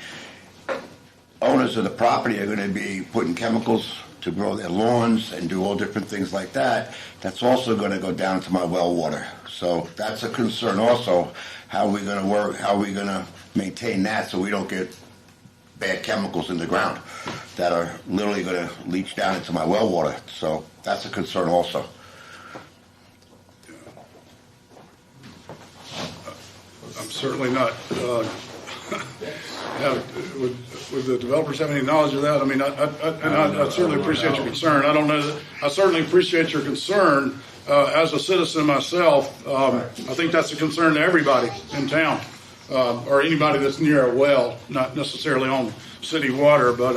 owners of the property are going to be putting chemicals to grow their lawns and do all different things like that, that's also going to go down to my well water. So that's a concern also. How are we going to work? How are we going to maintain that so we don't get bad chemicals in the ground that are literally going to leach down into my well water? So that's a concern also. I'm certainly not. Would the developers have any knowledge of that? I mean, I certainly appreciate your concern. I don't know that, I certainly appreciate your concern. As a citizen myself, I think that's a concern to everybody in town, or anybody that's near a well, not necessarily on city water, but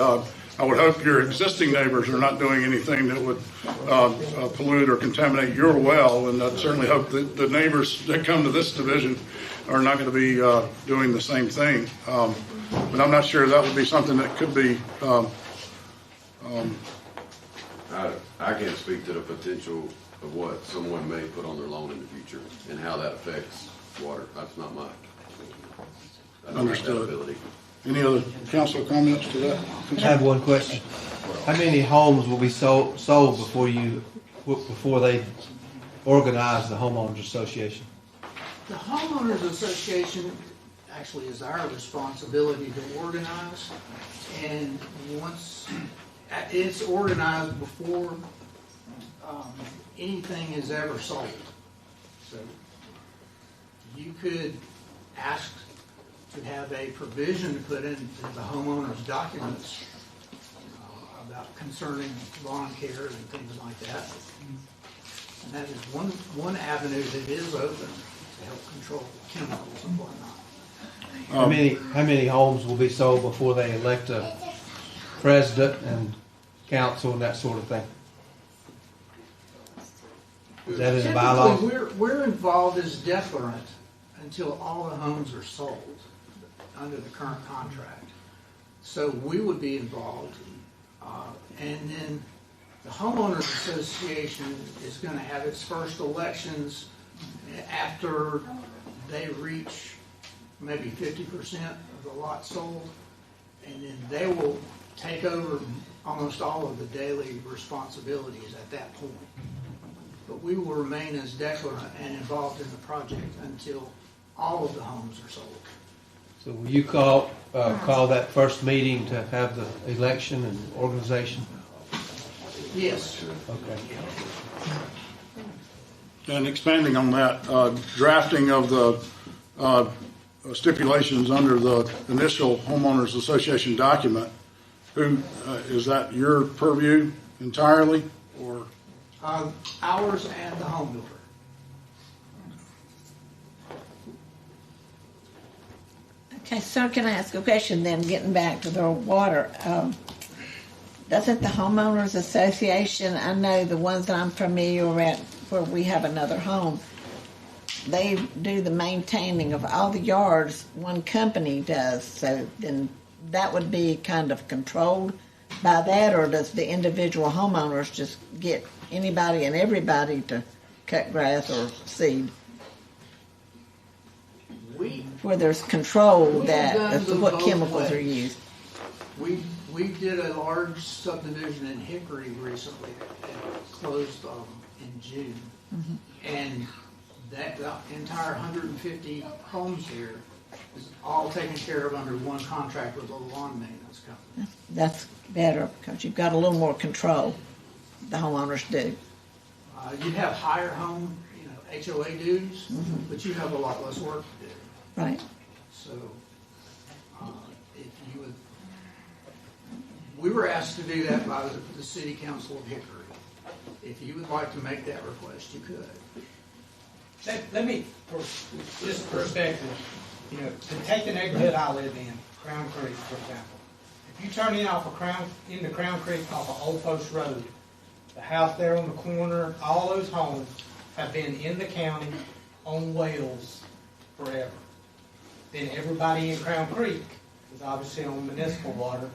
I would hope your existing neighbors are not doing anything that would pollute or contaminate your well, and I certainly hope that the neighbors that come to this division are not going to be doing the same thing. But I'm not sure that would be something that could be. I can't speak to the potential of what someone may put on their lawn in the future and how that affects water. That's not my Understood. Any other council comments to that? I have one question. How many homes will be sold before they organize the homeowners association? The homeowners association actually is our responsibility to organize, and once it's organized before anything is ever sold. So you could ask to have a provision to put into the homeowner's documents about concerning lawn care and things like that. And that is one avenue that is open to help control chemicals and whatnot. How many homes will be sold before they elect a president and council and that sort of thing? Is that in the bylaws? Typically, we're involved as declarant until all the homes are sold under the current contract. So we would be involved, and then the homeowners association is going to have its first elections after they reach maybe 50% of the lot sold, and then they will take over almost all of the daily responsibilities at that point. But we will remain as declarant and involved in the project until all of the homes are sold. So will you call that first meeting to have the election and organization? Yes. Okay. And expanding on that, drafting of the stipulations under the initial homeowners association document, who is that your purview entirely, or? Ours and the home builder. Okay, sir, can I ask a question then, getting back to the water? Doesn't the homeowners association, I know the ones that I'm familiar with where we have another home, they do the maintaining of all the yards, one company does, so then that would be kind of controlled by that, or does the individual homeowners just get anybody and everybody to cut grass or seed? Where there's control as to what chemicals are used. We did a large subdivision in Hickory recently that closed in June. Mm-hmm. And that the entire 150 homes here is all taken care of under one contract with a lawn maintenance company. That's better because you've got a little more control. The homeowners do. You have higher home, HOA dues, Mm-hmm. but you have a lot less work to do. Right. So, if you would, we were asked to do that by the City Council of Hickory. If you would like to make that request, you could. Let me, for this perspective, to take the neighborhood I live in, Crown Creek, for example. If you turn in into Crown Creek off of Old Post Road, the house there on the corner, all those homes have been in the county on wells forever. Then everybody in Crown Creek is obviously on municipal water.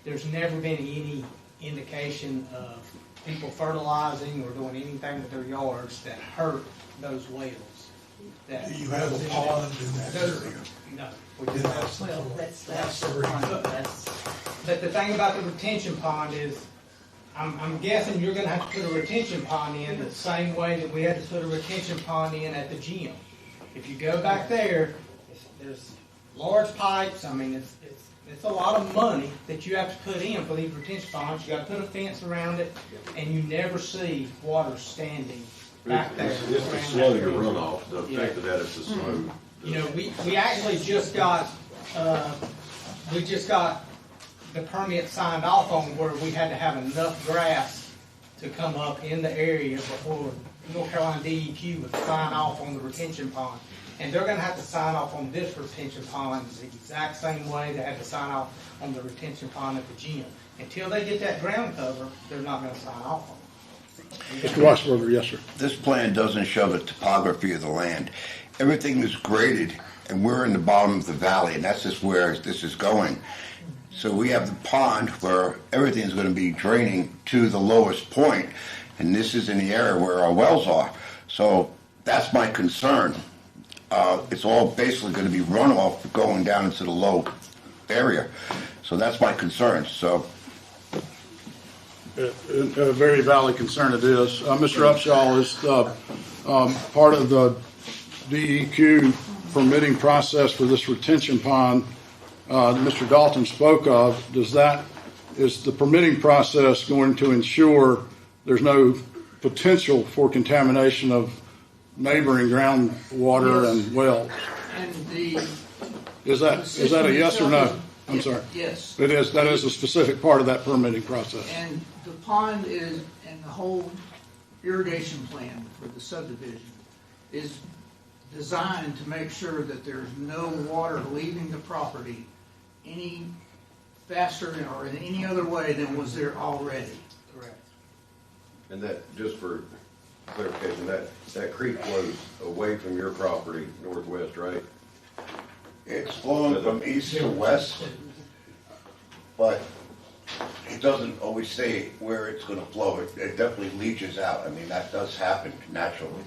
There's never been any indication of people fertilizing or doing anything with their yards that hurt those wells. Do you have a pond in that area? No. Well, that's but the thing about the retention pond is, I'm guessing you're going to have to put a retention pond in the same way that we had to put a retention pond in at the gym. If you go back there, there's large pipes. I mean, it's a lot of money that you have to put in for these retention ponds. You got to put a fence around it, and you never see water standing back there. It's the slow your runoff. The effect of that is the slow. We actually just got the permit signed off on where we had to have enough grass to come up in the area before North Carolina DEQ would sign off on the retention pond. And they're going to have to sign off on this retention pond the exact same way they had to sign off on the retention pond at the gym. Until they get that ground cover, they're not going to sign off on it. Mr. Washburger, yes, sir. This plan doesn't show the topography of the land. Everything is graded, and we're in the bottom of the valley, and that's just where this is going. So we have the pond where everything is going to be draining to the lowest point, and this is in the area where our wells are. So that's my concern. it's all basically going to be runoff going down into the low area. So that's my concern. So. A very valid concern it is. Mr. Upshaw is part of the DEQ permitting process for this retention pond Mr. Dalton spoke of. Is the permitting process going to ensure there's no potential for contamination of neighboring groundwater and wells? And is that a yes or no? I'm sorry. Yes. It is. That is a specific part of that permitting process. And the pond is, and the whole irrigation plan for the subdivision is designed to make sure that there's no water leaving the property any faster or in any other way than was there already. Correct. And that, just for clarification, that creek flows away from your property northwest, right? It's flowing from east to west, but it doesn't always say where it's going to flow. It definitely leaches out. I mean, that does happen naturally.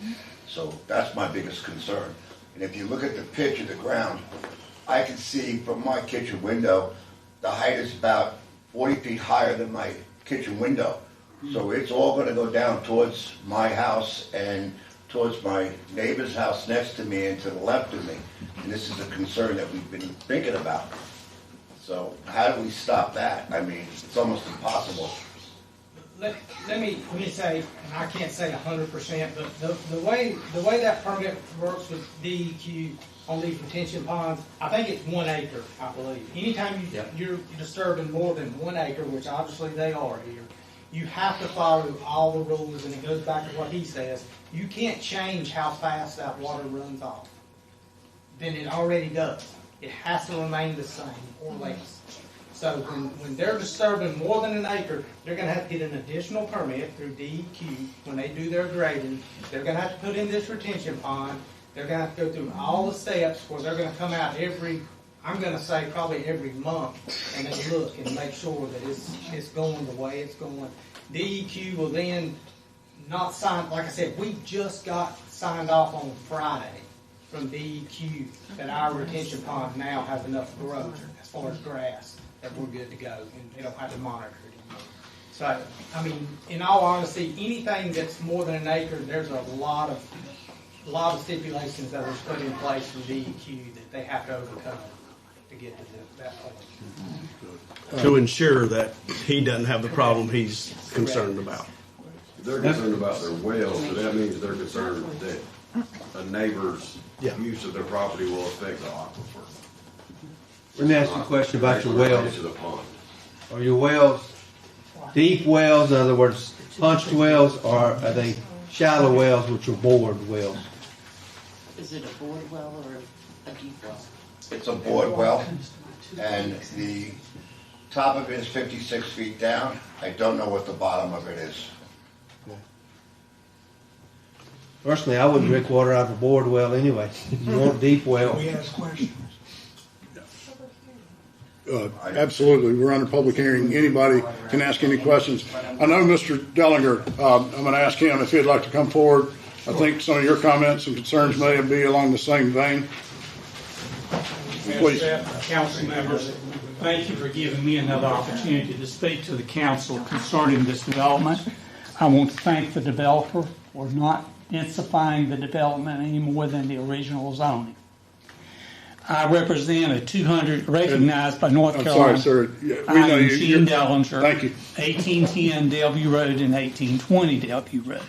So that's my biggest concern. And if you look at the pitch of the ground, I can see from my kitchen window, the height is about 40 feet higher than my kitchen window. So it's all going to go down towards my house and towards my neighbor's house next to me and to the left of me. And this is a concern that we've been thinking about. So how do we stop that? I mean, it's almost impossible. Let me say, and I can't say 100%, but the way that permit works with DEQ on these retention ponds, I think it's 1 acre, I believe. Anytime you're disturbing more than 1 acre, which obviously they are here, you have to follow all the rules, and it goes back to what he says. You can't change how fast that water runs off than it already does. It has to remain the same or less. So when they're disturbing more than 1 acre, they're going to have to get an additional permit through DEQ when they do their grading. They're going to have to put in this retention pond. They're going to have to go through all the steps where they're going to come out I'm going to say probably every month, and then look and make sure that it's going the way it's going. DEQ will then not sign, like I said, we just got signed off on Friday from DEQ that our retention pond now has enough growth as far as grass that we're good to go, and they don't have to monitor it anymore. So, I mean, in all honesty, anything that's more than 1 acre, there's a lot of stipulations that are put in place from DEQ that they have to overcome to get to that point. To ensure that he doesn't have the problem he's concerned about. They're concerned about their wells, so that means they're concerned that a neighbor's use of their property will affect the aquifer. Let me ask you a question about your wells. To the pond. Are your wells deep wells, in other words, punched wells, or are they shallow wells, which are bored wells? Is it a bored well or a deep well? It's a bored well, and the top of it is 56 feet down. I don't know what the bottom of it is. Personally, I wouldn't drink water out of a bored well anyway. You want a deep well. We ask questions. Absolutely. We're under public hearing. Anybody can ask any questions. I know Mr. Dellinger, I'm going to ask him if he'd like to come forward. I think some of your comments and concerns may be along the same vein. Please. Council members, thank you for giving me another opportunity to speak to the council concerning this development. I want to thank the developer for not densifying the development any more than the original zoning. I represent a 200 recognized by North Carolina. I'm sorry, sir. We I know am you. Gene Dellinger. Thank you. 1810 Delview Road and 1820 Delview Road.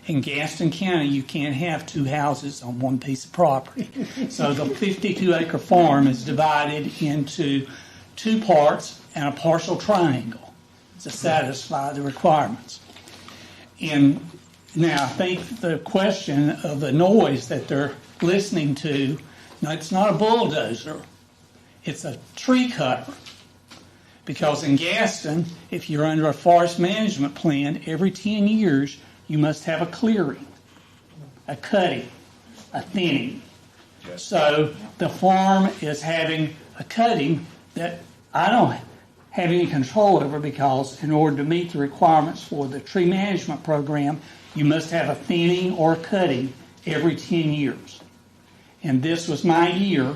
In Gaston County, you can't have two houses on one piece of property. So the 52-acre farm is divided into two parts and a partial triangle to satisfy the requirements. And now I think the question of the noise that they're listening to, no, it's not a bulldozer, it's a tree cutter. Because in Gaston, if you're under a forest management plan, every 10 years, you must have a clearing, a cutting, a thinning. So the farm is having a cutting that I don't have any control over, because in order to meet the requirements for the tree management program, you must have a thinning or a cutting every 10 years. And this was my year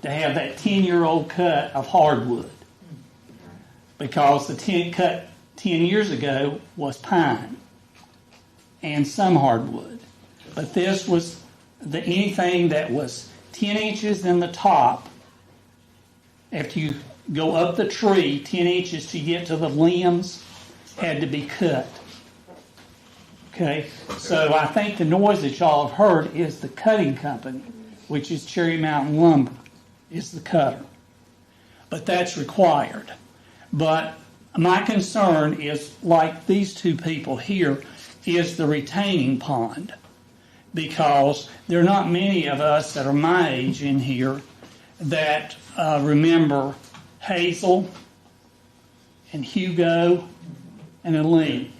to have that 10-year-old cut of hardwood. Because the cut 10 years ago was pine and some hardwood. But this was anything that was 10 inches in the top. After you go up the tree 10 inches to get to the limbs, had to be cut. Okay? So I think the noise that y'all have heard is the cutting company, which is Cherry Mountain Lumber, is the cutter. But that's required. But my concern is, like these two people here, is the retaining pond. Because there are not many of us that are my age in here that remember Hazel and Hugo and Elaine.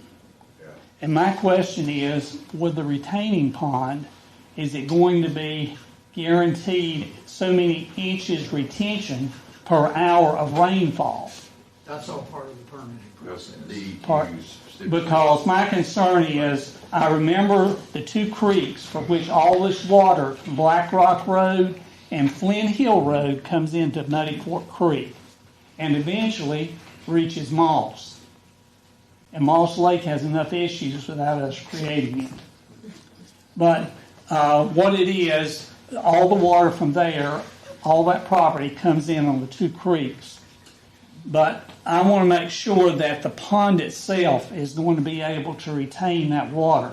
And my question is, with the retaining pond, is it going to be guaranteed so many inches retention per hour of rainfall? That's all part of the permitting process. Because my concern is, I remember the two creeks for which all this water from Black Rock Road and Flint Hill Road comes into Muddy Fork Creek and eventually reaches Moss. And Moss Lake has enough issues without us creating it. But what it is, all the water from there, all that property comes in on the two creeks. But I want to make sure that the pond itself is going to be able to retain that water.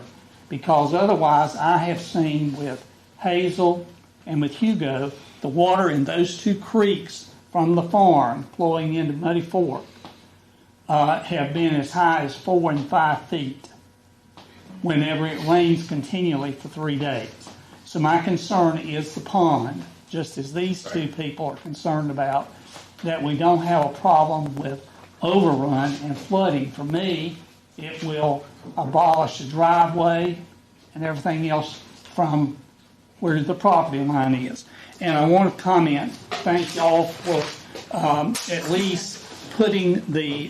Because otherwise, I have seen with Hazel and with Hugo, the water in those two creeks from the farm flowing into Muddy Fork have been as high as 4 and 5 feet whenever it rains continually for 3 days. So my concern is the pond, just as these two people are concerned about, that we don't have a problem with overrun and flooding. For me, it will abolish the driveway and everything else from where the property line is. And I want to comment, thank y'all for at least putting the,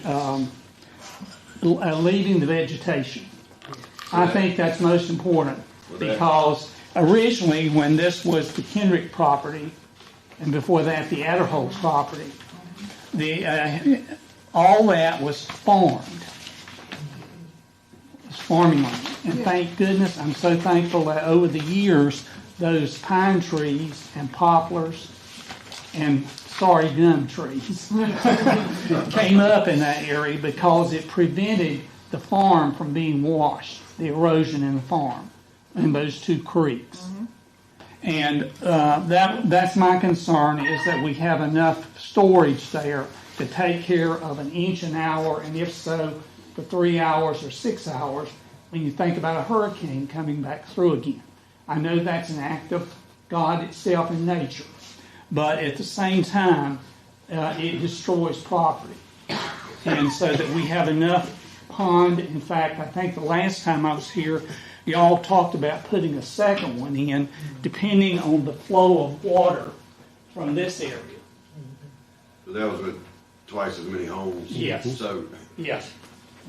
leaving the vegetation. I think that's most important because originally when this was the Kendrick property, and before that the Adderholt's property, all that was farmed. It was farming land. And thank goodness, I'm so thankful that over the years, those pine trees and poplars and gum trees came up in that area because it prevented the farm from being washed, the erosion in the farm, in those two creeks. Mm-hmm. And that's my concern, is that we have enough storage there to take care of an inch an hour, and if so, for 3 hours or 6 hours, when you think about a hurricane coming back through again. I know that's an act of God itself in nature, but at the same time, it destroys property. And so that we have enough pond. In fact, I think the last time I was here, y'all talked about putting a second one in, depending on the flow of water from this area. So that was with twice as many homes. Yes. So yes.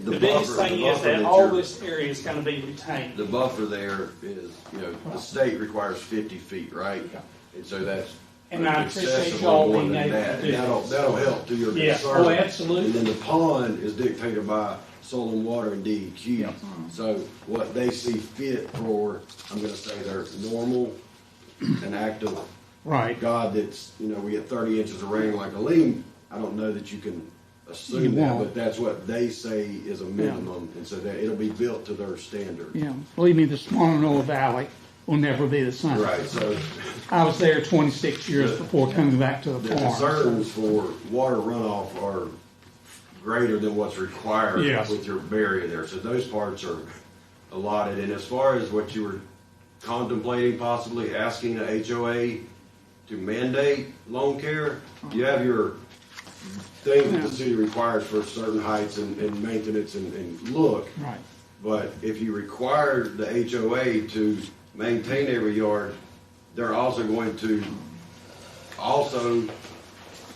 The biggest thing is that all this area is going to be retained. The buffer there is, the state requires 50 feet, right? Yeah. And so that's and I appreciate y'all being able to do that. That'll help to your concern. Oh, absolutely. And then the pond is dictated by Soil and Water and DEQ. Yeah. So what they see fit for, I'm going to say their normal and active God that's, we get 30 inches of rain like a lean. I don't know that you can assume that, but that's what they say is a minimum, and so that it'll be built to their standard. Yeah, believe me, the Swananoa Valley will never be the same. Right. So I was there 26 years before coming back to the farm. The concerns for water runoff are greater than what's required with your barrier there. So those parts are allotted. And as far as what you were contemplating, possibly asking the HOA to mandate lawn care, you have your thing that the city requires for certain heights and maintenance and look. Right. But if you require the HOA to maintain every yard, they're also going to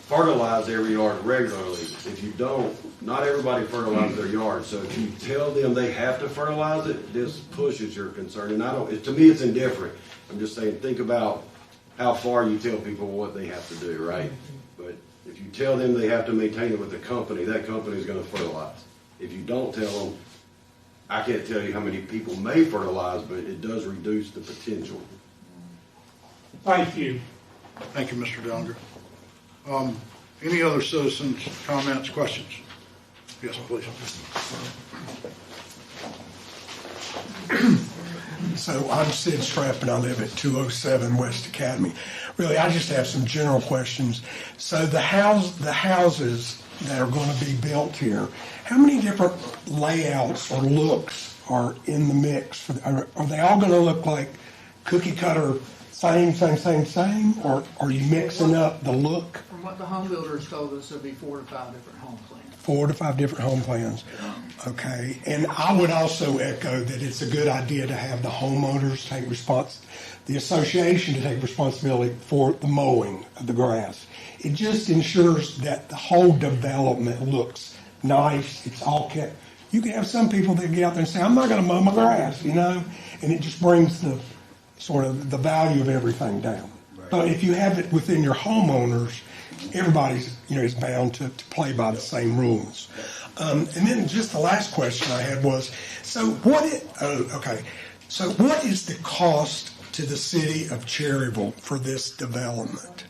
fertilize every yard regularly. If you don't, not everybody fertilizes their yard. So if you tell them they have to fertilize it, this pushes your concern. And to me, it's indifferent. I'm just saying, think about how far you tell people what they have to do, right? But if you tell them they have to maintain it with the company, that company is going to fertilize. If you don't tell them, I can't tell you how many people may fertilize, but it does reduce the potential. Thank you. Thank you, Mr. Dellinger. Any other citizens, comments, questions? Yes, please. So I'm Sid Strapp and I live at 207 West Academy. Really, I just have some general questions. So the houses that are going to be built here, how many different layouts or looks are in the mix? Are they all going to look like cookie cutter, same, or are you mixing up the look? From what the home builders told us, there'll be 4 to 5 different home plans. 4 to 5 different home plans. Okay. And I would also echo that it's a good idea to have the homeowners take the association to take responsibility for the mowing of the grass. It just ensures that the whole development looks nice. It's all kept. You can have some people that get out there and say, I'm not going to mow my grass, and it just brings the sort of the value of everything down. Right. But if you have it within your homeowners, everybody's, is bound to play by the same rules. And then just the last question I had was, so what is the cost to the city of Cherryville for this development?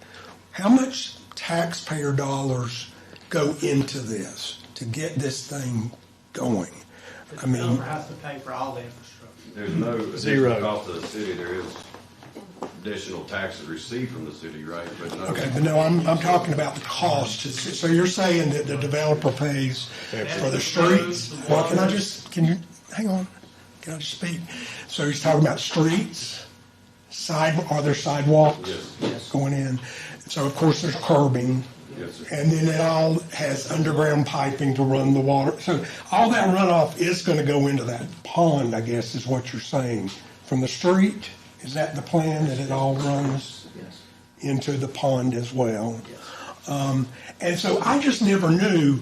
How much taxpayer dollars go into this to get this thing going? The developer has to pay for all the infrastructure. There's no additional cost to the city. There is additional taxes received from the city, right? But no. Okay, but no, I'm talking about the cost. So you're saying that the developer pays for the streets? Well, can I just speak? So he's talking about streets, are there sidewalks going in? So of course there's curbing. Yes, and then it all has underground piping to run the water. So all that runoff is going to go into that pond, I guess, is what you're saying. From the street, is that the plan, that it all runs into the pond as well? And so I just never knew.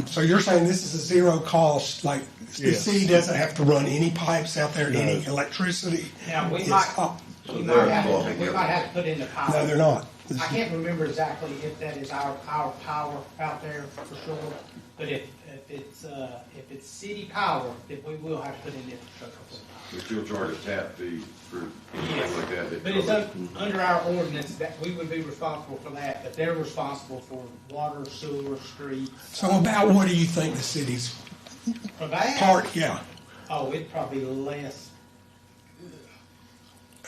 So you're saying this is a zero cost, like the city doesn't have to run any pipes out there, any electricity? Now, we might have to put in the power. No, they're not. I can't remember exactly if that is our power out there for sure, but if it's city power, then we will have to put in the infrastructure for power. We still charge a tap fee for anything like that. But it's under our ordinance that we would be responsible for that, but they're responsible for water, sewer, streets. So about what do you think the city's for that part? Yeah. Oh, it's probably less.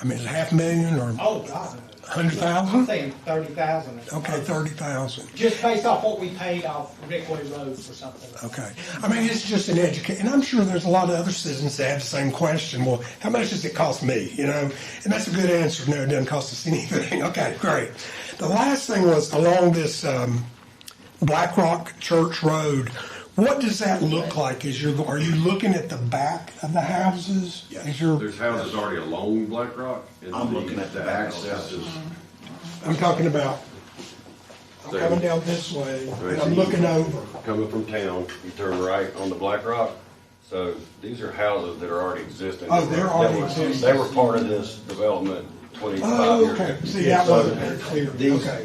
I mean, is it $500,000 or? Oh God. 100,000? I'm saying 30,000. Okay, 30,000. Just based off what we paid off Rickway Road for something. Okay. I mean, it's just an education, and I'm sure there's a lot of other citizens that have the same question. Well, how much does it cost me? And that's a good answer. No, it doesn't cost us anything. Okay, great. The last thing was along this Black Rock Church Road. What does that look like? Are you looking at the back of the houses? Yes. There's houses already along Black Rock, and I'm looking at the access is. I'm talking about. I'm coming down this way, and I'm looking over. Coming from town, you turn right on the Black Rock. So these are houses that are already existing. Oh, they're already existing. They were part of this development 25 years ago. See, that wasn't very clear.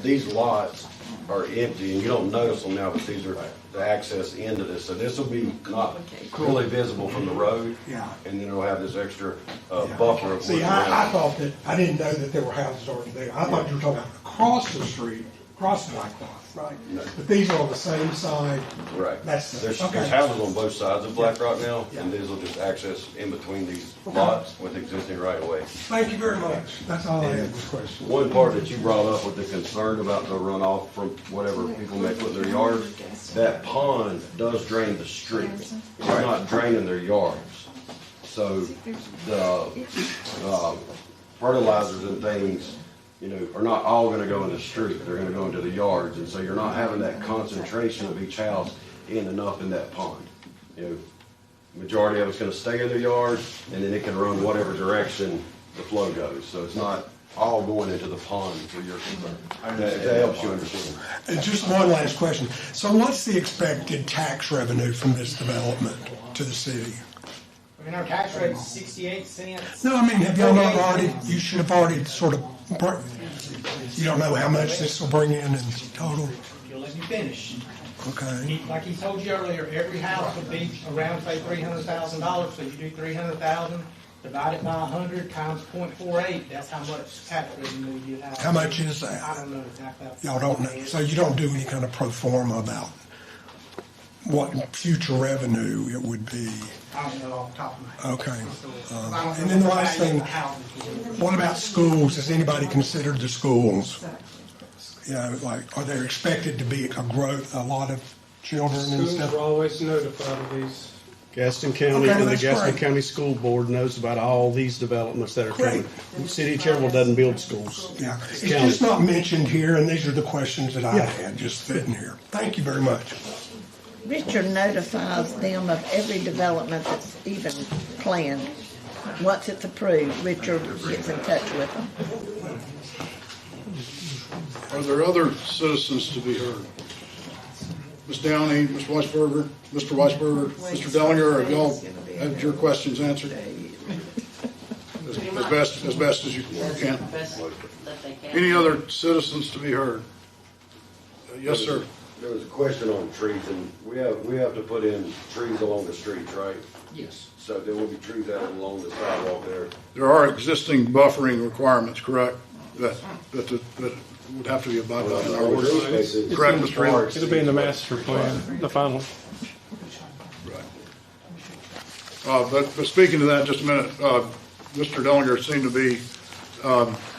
These lots are empty, and you don't notice them now, but these are the access into this. So this will be not really visible from the road. Yeah. And then it'll have this extra buffer of See, I thought that, I didn't know that there were houses already there. I thought you were talking about across the street, across Black Rock, right? No. But these are on the same side. Right. There's houses on both sides of Black Rock now, and these will just access in between these lots with existing right of way. Thank you very much. That's all I had was questions. One part that you brought up with the concern about the runoff from whatever people may put in their yard, that pond does drain the street. It's not draining their yards. So the fertilizers and things, are not all going to go in the street. They're going to go into the yards, and so you're not having that concentration of each house in and up in that pond. Majority of it's going to stay in their yard, and then it can run whatever direction the flow goes. So it's not all going into the pond for your concern. That helps you understand. And just one last question. So what's the expected tax revenue from this development to the city? And our tax rate's 68 cents. No, I mean, have y'all not already, you should have already sort of, you don't know how much this will bring in total? You'll let me finish. Okay. Like he told you earlier, every house would be around, say, $300,000. So you do 300,000, divide it by 100 times 0.48. That's how much tax revenue you have. How much is that? I don't know exactly. Y'all don't know, so you don't do any kind of pro forma about what future revenue it would be? I don't know off the top of my head. Okay. And then the last thing, what about schools? Has anybody considered the schools? You know, like, are there expected to be a lot of children and Schools stuff? are always notified of these. Gaston County and the that's Gaston great. County School Board knows about all these developments that are coming. The city of Cherryville doesn't build schools. Yeah, It's it's county. just not mentioned here, and these are the questions that I had just sitting here. Thank you very much. Richard notifies them of every development that's even planned. Once it's approved, Richard gets in touch with them. Are there other citizens to be heard? Ms. Downey, Mr. Weisberger, Mr. Mr. Dellinger, have y'all had your questions answered? As best as you can. Any other citizens to be heard? Yes, sir. There was a question on trees, and we have to put in trees along the streets, right? Yes. So there will be trees out along the sidewalk there. There are existing buffering requirements, correct? That would have to be abided by in our ordinance. Correct, Mr. Reed? It'll be in the master plan, the final. But speaking to that, just a minute, Mr. Dellinger seemed to be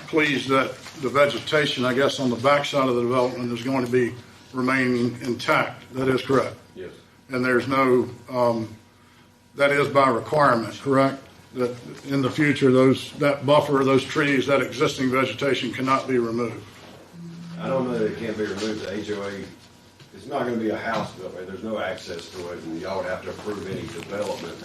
pleased that the vegetation, I guess, on the backside of the development is going to be remaining intact. That is correct? Yes. And there's no, that is by requirement, correct? That in the future, that buffer, those trees, that existing vegetation cannot be removed. I don't know that it can't be removed. The HOA, it's not going to be a house built there. There's no access to it, and y'all would have to approve any development.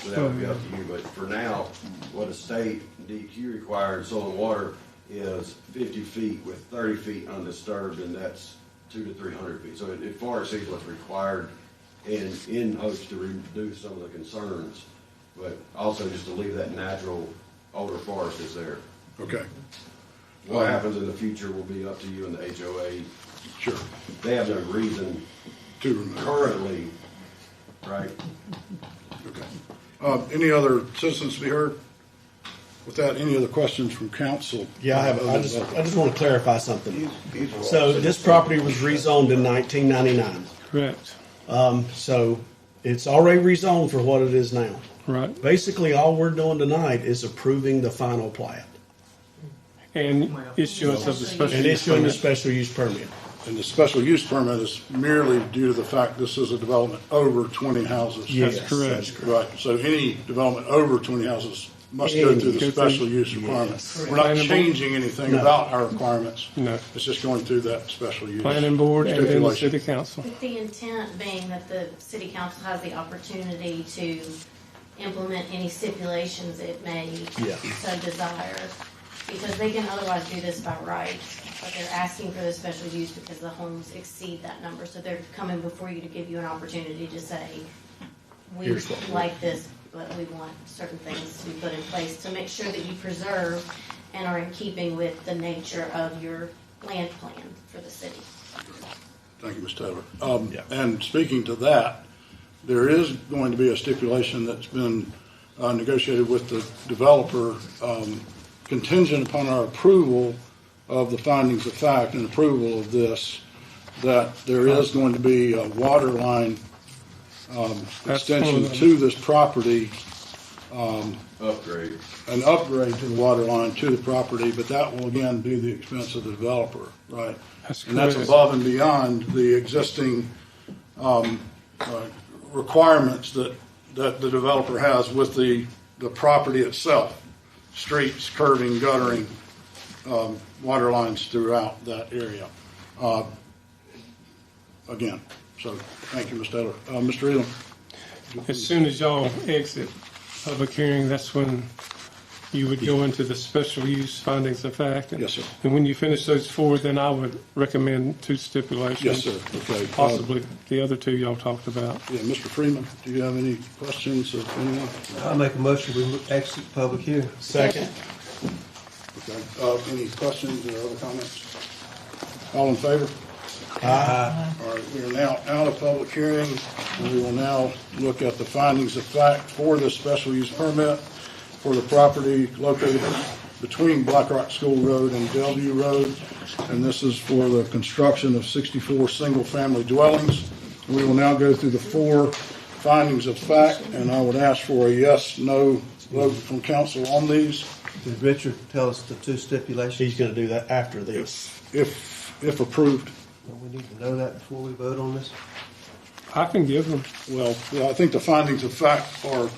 So that would be up to you. But for now, what a state DQ required soil and water is 50 feet with 30 feet undisturbed, and that's 200 to 300 feet. So it far exceeds what's required in hopes to reduce some of the concerns, but also just to leave that natural older forest is there. Okay. What happens in the future will be up to you and the HOA. Sure. They have no reason to remove currently, right? Okay. Any other citizens to be heard? With that, any other questions from council? Yeah, I have. I just want to clarify something. So this property was rezoned in 1999. Correct. So it's already rezoned for what it is now. Right. Basically, all we're doing tonight is approving the final plat. And issuance of the special And use issuing the permit. special use permit. And the special use permit is merely due to the fact this is a development over 20 houses. Yes, That's correct. Right. So any development over 20 houses must go through the special use requirement. We're not changing anything about our requirements. No. It's just going through that special use. Planning board and then the stipulation. city council. With the intent being that the city council has the opportunity to implement any stipulations it may so desire, because they can otherwise do this by right, but they're asking for the special use because the homes exceed that number, so they're coming before you to give you an opportunity to say, we Here's what we like this, but we want certain things to be put in place to make sure that you preserve and are in keeping with the nature of your land plan for the city. Thank you, Ms. Taylor. And speaking to that, there is going to be a stipulation that's been negotiated with the developer contingent upon our approval of the findings of fact and approval of this, that there is going to be a water line extension to this property. Upgrade. An upgrade to the water line to the property, but that will again be the expense of the developer, right? And that's above and beyond the existing requirements that the developer has with the property itself. Streets, curving, guttering, water lines throughout that area. Again, so thank you, Mr. Taylor. Mr. Elam. As soon as y'all exit public hearing, that's when you would go into the special use findings of fact. Yes, sir. And when you finish those 4, then I would recommend 2 stipulations. Yes, sir. Okay. Possibly the other 2 y'all talked about. Yeah, Mr. Freeman, do you have any questions of anyone? I make a motion we exit public hearing. Second. Okay. Any questions or other comments? All in favor? Aye. All right, we are now out of public hearing. We will now look at the findings of fact for this special use permit for the property located between Black Rock School Road and Delview Road. And this is for the construction of 64 single-family dwellings. We will now go through the 4 findings of fact, and I would ask for a yes, no vote from council on these. Did Richard tell us the 2 stipulations? He's going to do that after this. If approved. Well, we need to know that before we vote on this. I can give them. Well, I think the findings of fact are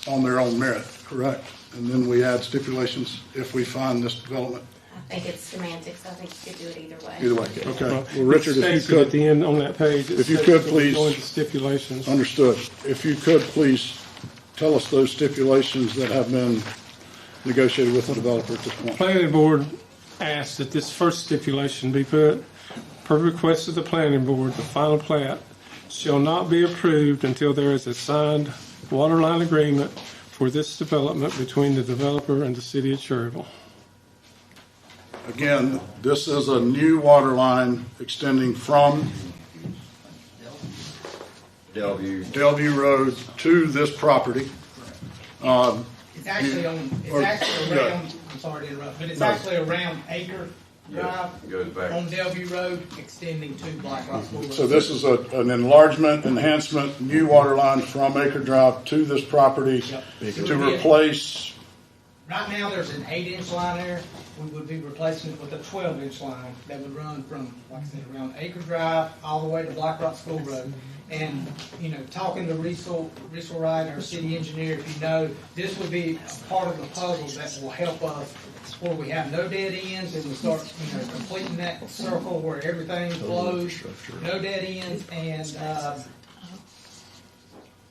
on their own merit, correct? And then we add stipulations if we find this development. I think it's semantics. I think you could do it either way. Either way, okay. Well, Richard, if you could, at the end on that page, if you could please, go into stipulations. Understood. If you could please tell us those stipulations that have been negotiated with the developer at this point. Planning board asked that this first stipulation be put, per request of the planning board, the final plat shall not be approved until there is a signed water line agreement for this development between the developer and the city of Cherryville. Again, this is a new water line extending from Delview Road to this property. It's actually around, I'm sorry to interrupt, but it's actually around Acre Drive on Delview Road, extending to Black Rock School Road. So this is an enlargement, enhancement, new water line from Acre Drive to this property to replace. Right now, there's an 8-inch line there. We would be replacing it with a 12-inch line that would run from, like I said, around Acre Drive all the way to Black Rock School Road. And, you know, talking to Riesel Wright, our city engineer, if you know, this would be a part of the puzzle that will help us where we have no dead ends and we start, you know, completing that circle where everything flows, no dead ends, and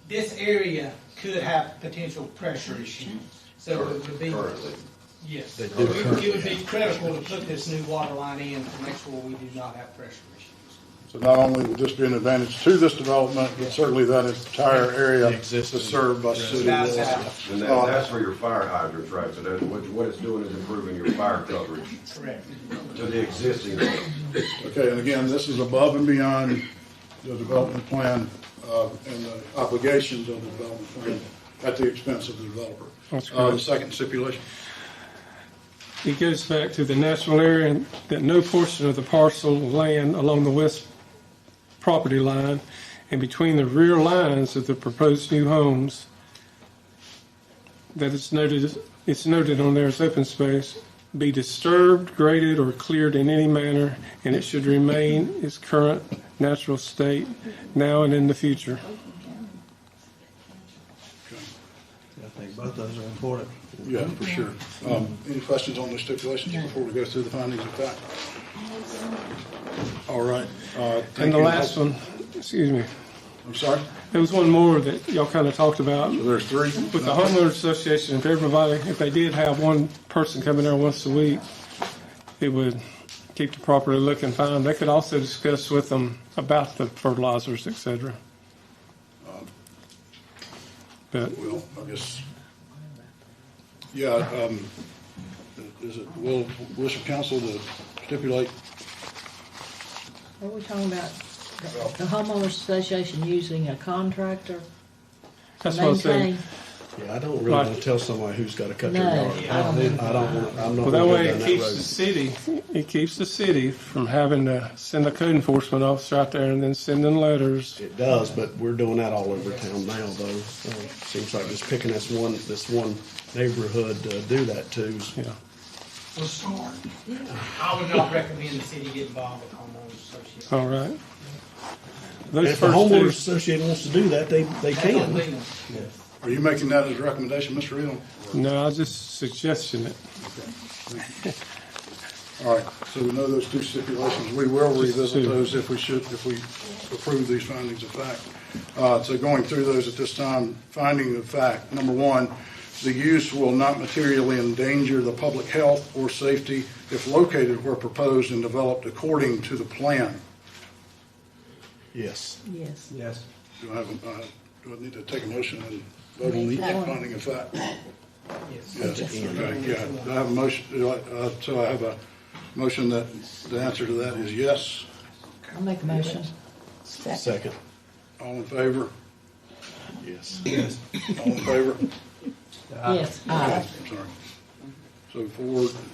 this area could have potential pressure issues. So it would be, yes, it would be critical to put this new water line in to make sure we do not have pressure issues. So not only would this be an advantage to this development, but certainly that entire area is served by city. And that's for your fire hydrants, right? So that's what it's doing is improving your fire coverage. Correct. To the existing. Okay, and again, this is above and beyond the development plan and the obligations of the development plan at the expense of the developer. That's correct. The second stipulation. It goes back to the national area and that no portion of the parcel of land along the west property line and between the rear lines of the proposed new homes that it's noted on there as open space be disturbed, graded, or cleared in any manner, and it should remain its current natural state now and in the future. I think both those are important. Yeah, for sure. Any questions on the stipulations before we go through the findings of fact? All right. And the last one, excuse me. I'm sorry? There was one more that y'all kind of talked about. So there's 3? With the homeowners association, if everybody, if they did have one person coming there once a week, it would keep the property looking fine. They could also discuss with them about the fertilizers, et cetera. But well, I guess, yeah, is it, will wish of council to stipulate? Are we talking about the homeowners association using a contractor? That's what I'm saying. Yeah, I don't really want to tell somebody who's got to cut their No, yard. I don't want. I'm not. Well, that way it keeps the city from having to send a code enforcement officer out there and then sending letters. It does, but we're doing that all over town now, though. Seems like just picking this one neighborhood to do that to. Yeah. Well, smart. I would not recommend the city get involved with homeowners association. All right. If the homeowners association wants to do that, they can. Yes. Are you making that as a recommendation, Mr. Eno? No, I was just suggesting it. Okay. All right, so we know those 2 stipulations. We will revisit those if we approve these findings of fact. So going through those at this time, finding of fact, number 1, The use will not materially endanger the public health or safety if located where proposed and developed according to the plan. Yes. Yes. Yes. Do I need to take a motion and vote on the finding of fact? Yes. Yes, okay, yeah. Do I have a motion, so I have a motion that the answer to that is yes. I'll make a motion. Second. All in favor? Yes. Yes. All in favor? Yes. Okay, sorry.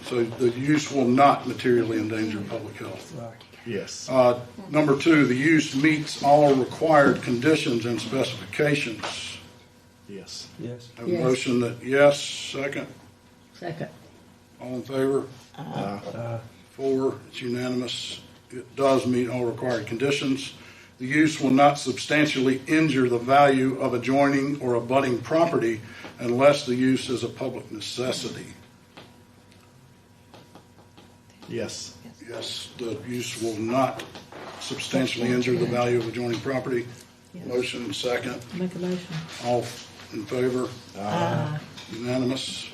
So the use will not materially endanger public health. Yes. Number 2, the use meets all required conditions and specifications. Yes. Yes. Have a motion that yes, second. Second. All in favor? 4, it's unanimous. It does meet all required conditions. The use will not substantially injure the value of adjoining or abutting property unless the use is a public necessity. Yes. Yes, the use will not substantially injure the value of adjoining property. Yes. Motion second. Make a motion. All in favor? Unanimous.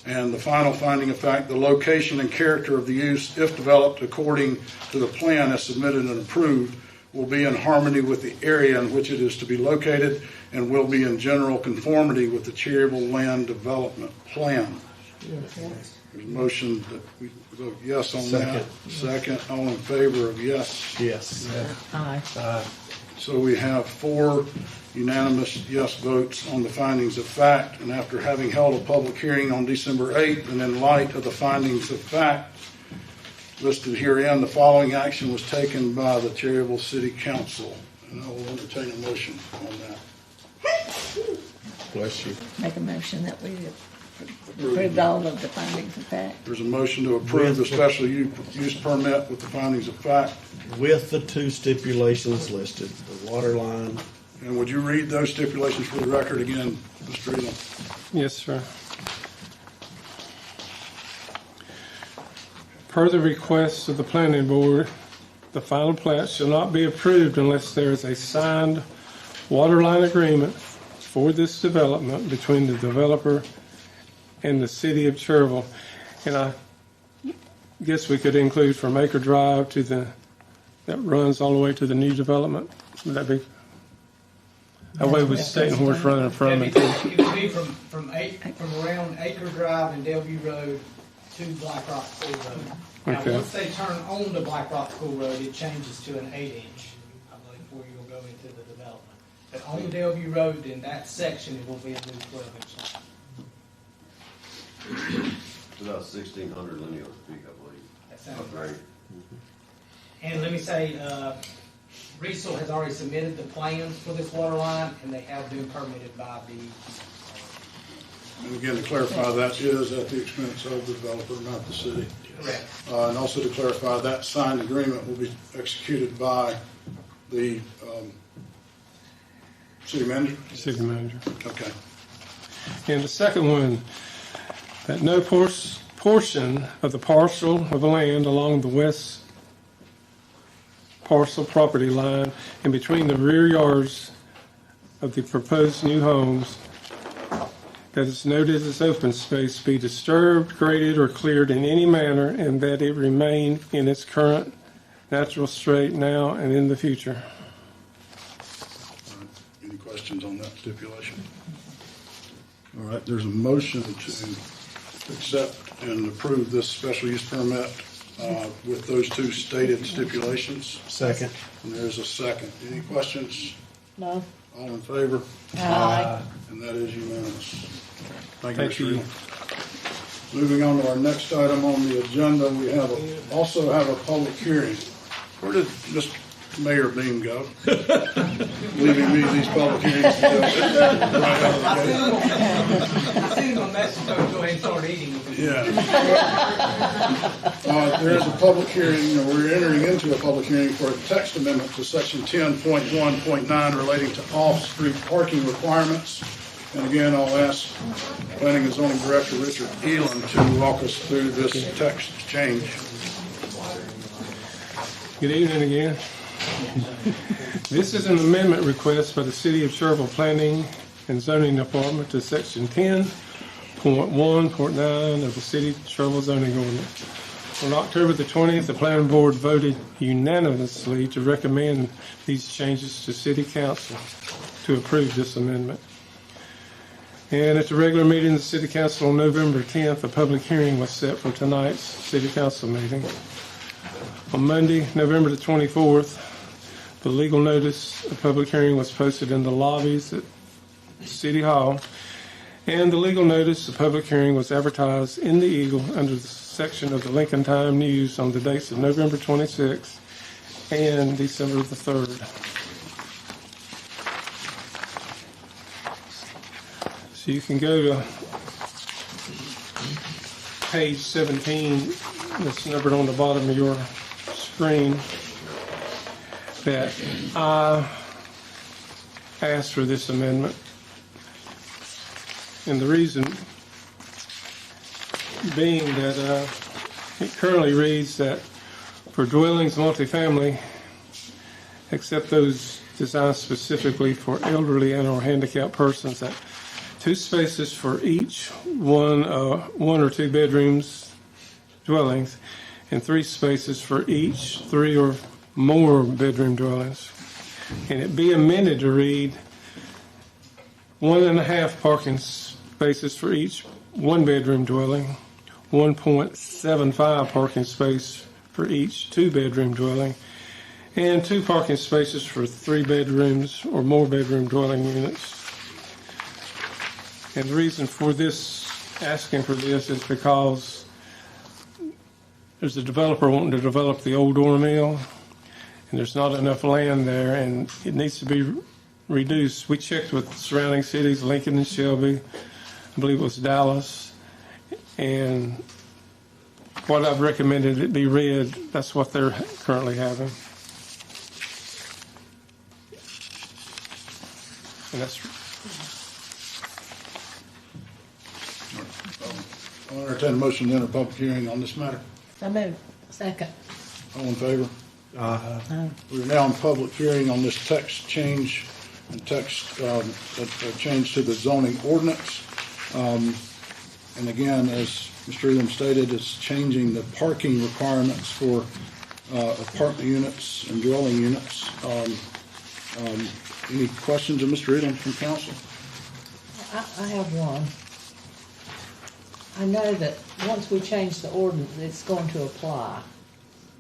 And the final finding of fact, the location and character of the use, if developed according to the plan as submitted and approved, will be in harmony with the area in which it is to be located and will be in general conformity with the Cherryville Land Development Plan. Yes. There's a motion that we vote yes on Second. that. Second. All in favor of yes? Yes. Aye. So we have 4 unanimous yes votes on the findings of fact. And after having held a public hearing on December 8th, and in light of the findings of fact listed herein, the following action was taken by the Cherryville City Council. And I will entertain a motion on that. Bless you. Make a motion that we approve all of the findings of fact. There's a motion to approve the special use permit with the findings of fact. With the 2 stipulations listed, the water line. And would you read those stipulations for the record again, Mr. Elam? Yes, sir. Per the request of the planning board, the final plat shall not be approved unless there is a signed water line agreement for this development between the developer and the city of Cherryville. And I guess we could include from Acre Drive to that runs all the way to the new development. Would that be? That way with State and Horse running from it. It would be from around Acre Drive and Delview Road to Black Rock School Road. Now, Okay. once they turn on to Black Rock School Road, it changes to an 8-inch, I believe, where you'll go into the development. But on Delview Road, in that section, it will be a new 12-inch line. It's about 1,600 linear feet, I believe. That sounds right. And let me say, Riesel has already submitted the plans for this water line, and they have been permitted by the. And again, to clarify, that is at the expense of the developer, not the city. Correct. And also to clarify, that signed agreement will be executed by the city manager? City manager. Okay. And the second one, that no portion of the parcel of land along the west parcel property line and between the rear yards of the proposed new homes that is noted as open space be disturbed, graded, or cleared in any manner, and that it remain in its current natural state now and in the future. Any questions on that stipulation? All right, there's a motion to accept and approve this special use permit with those 2 stated stipulations. Second. And there's a second. Any questions? No. All in favor? Aye. And that is unanimous. Thank you, Thank Mr. you. Elam. Moving on to our next item on the agenda, we also have a public hearing. Where did Mr. Mayor Beam go? Leaving me these public hearings to go right out of the gate. I seen him on Mexico, go ahead and start eating. Yeah. There is a public hearing, or we're entering into a public hearing for a text amendment to section 10.1.9 relating to off-street parking requirements. And again, I'll ask Planning and Zoning Director Richard Elam to walk us through this text change. Good evening again. This is an amendment request by the City of Cherryville Planning and Zoning Department to Section 10 .1.9 of the City of Cherryville zoning ordinance. On October the 20th, the planning board voted unanimously to recommend these changes to City Council to approve this amendment. And at the regular meeting of the City Council on November 10th, a public hearing was set for tonight's City Council meeting. On Monday, November the 24th, the legal notice of public hearing was posted in the lobbies at City Hall, and the legal notice of public hearing was advertised in the Eagle under the section of the Lincoln Time News on the dates of November 26th and December the 3rd. So you can go to page 17, that's numbered on the bottom of your screen, that I asked for this amendment. And the reason being that it currently reads that for dwellings multifamily, except those designed specifically for elderly and or handicapped persons, that 2 spaces for each one or 2 bedrooms dwellings, and 3 spaces for each 3 or more bedroom dwellings. And it be amended to read 1.5 parking spaces for each 1 bedroom dwelling, 1.75 parking space for each 2 bedroom dwelling, and 2 parking spaces for 3 bedrooms or more bedroom dwelling units. And the reason for this, asking for this, is because there's a developer wanting to develop the old ore mill, and there's not enough land there, and it needs to be reduced. We checked with surrounding cities, Lincoln and Shelby, I believe it was Dallas, and what I've recommended it be read, that's what they're currently having. And that's. I'll entertain a motion to enter public hearing on this matter. So moved. Second. All in favor? We're now in public hearing on this text change and text change to the zoning ordinance. And again, as Mr. Elam stated, it's changing the parking requirements for apartment units and dwelling units. Any questions of Mr. Elam from council? I have one. I know that once we change the ordinance, it's going to apply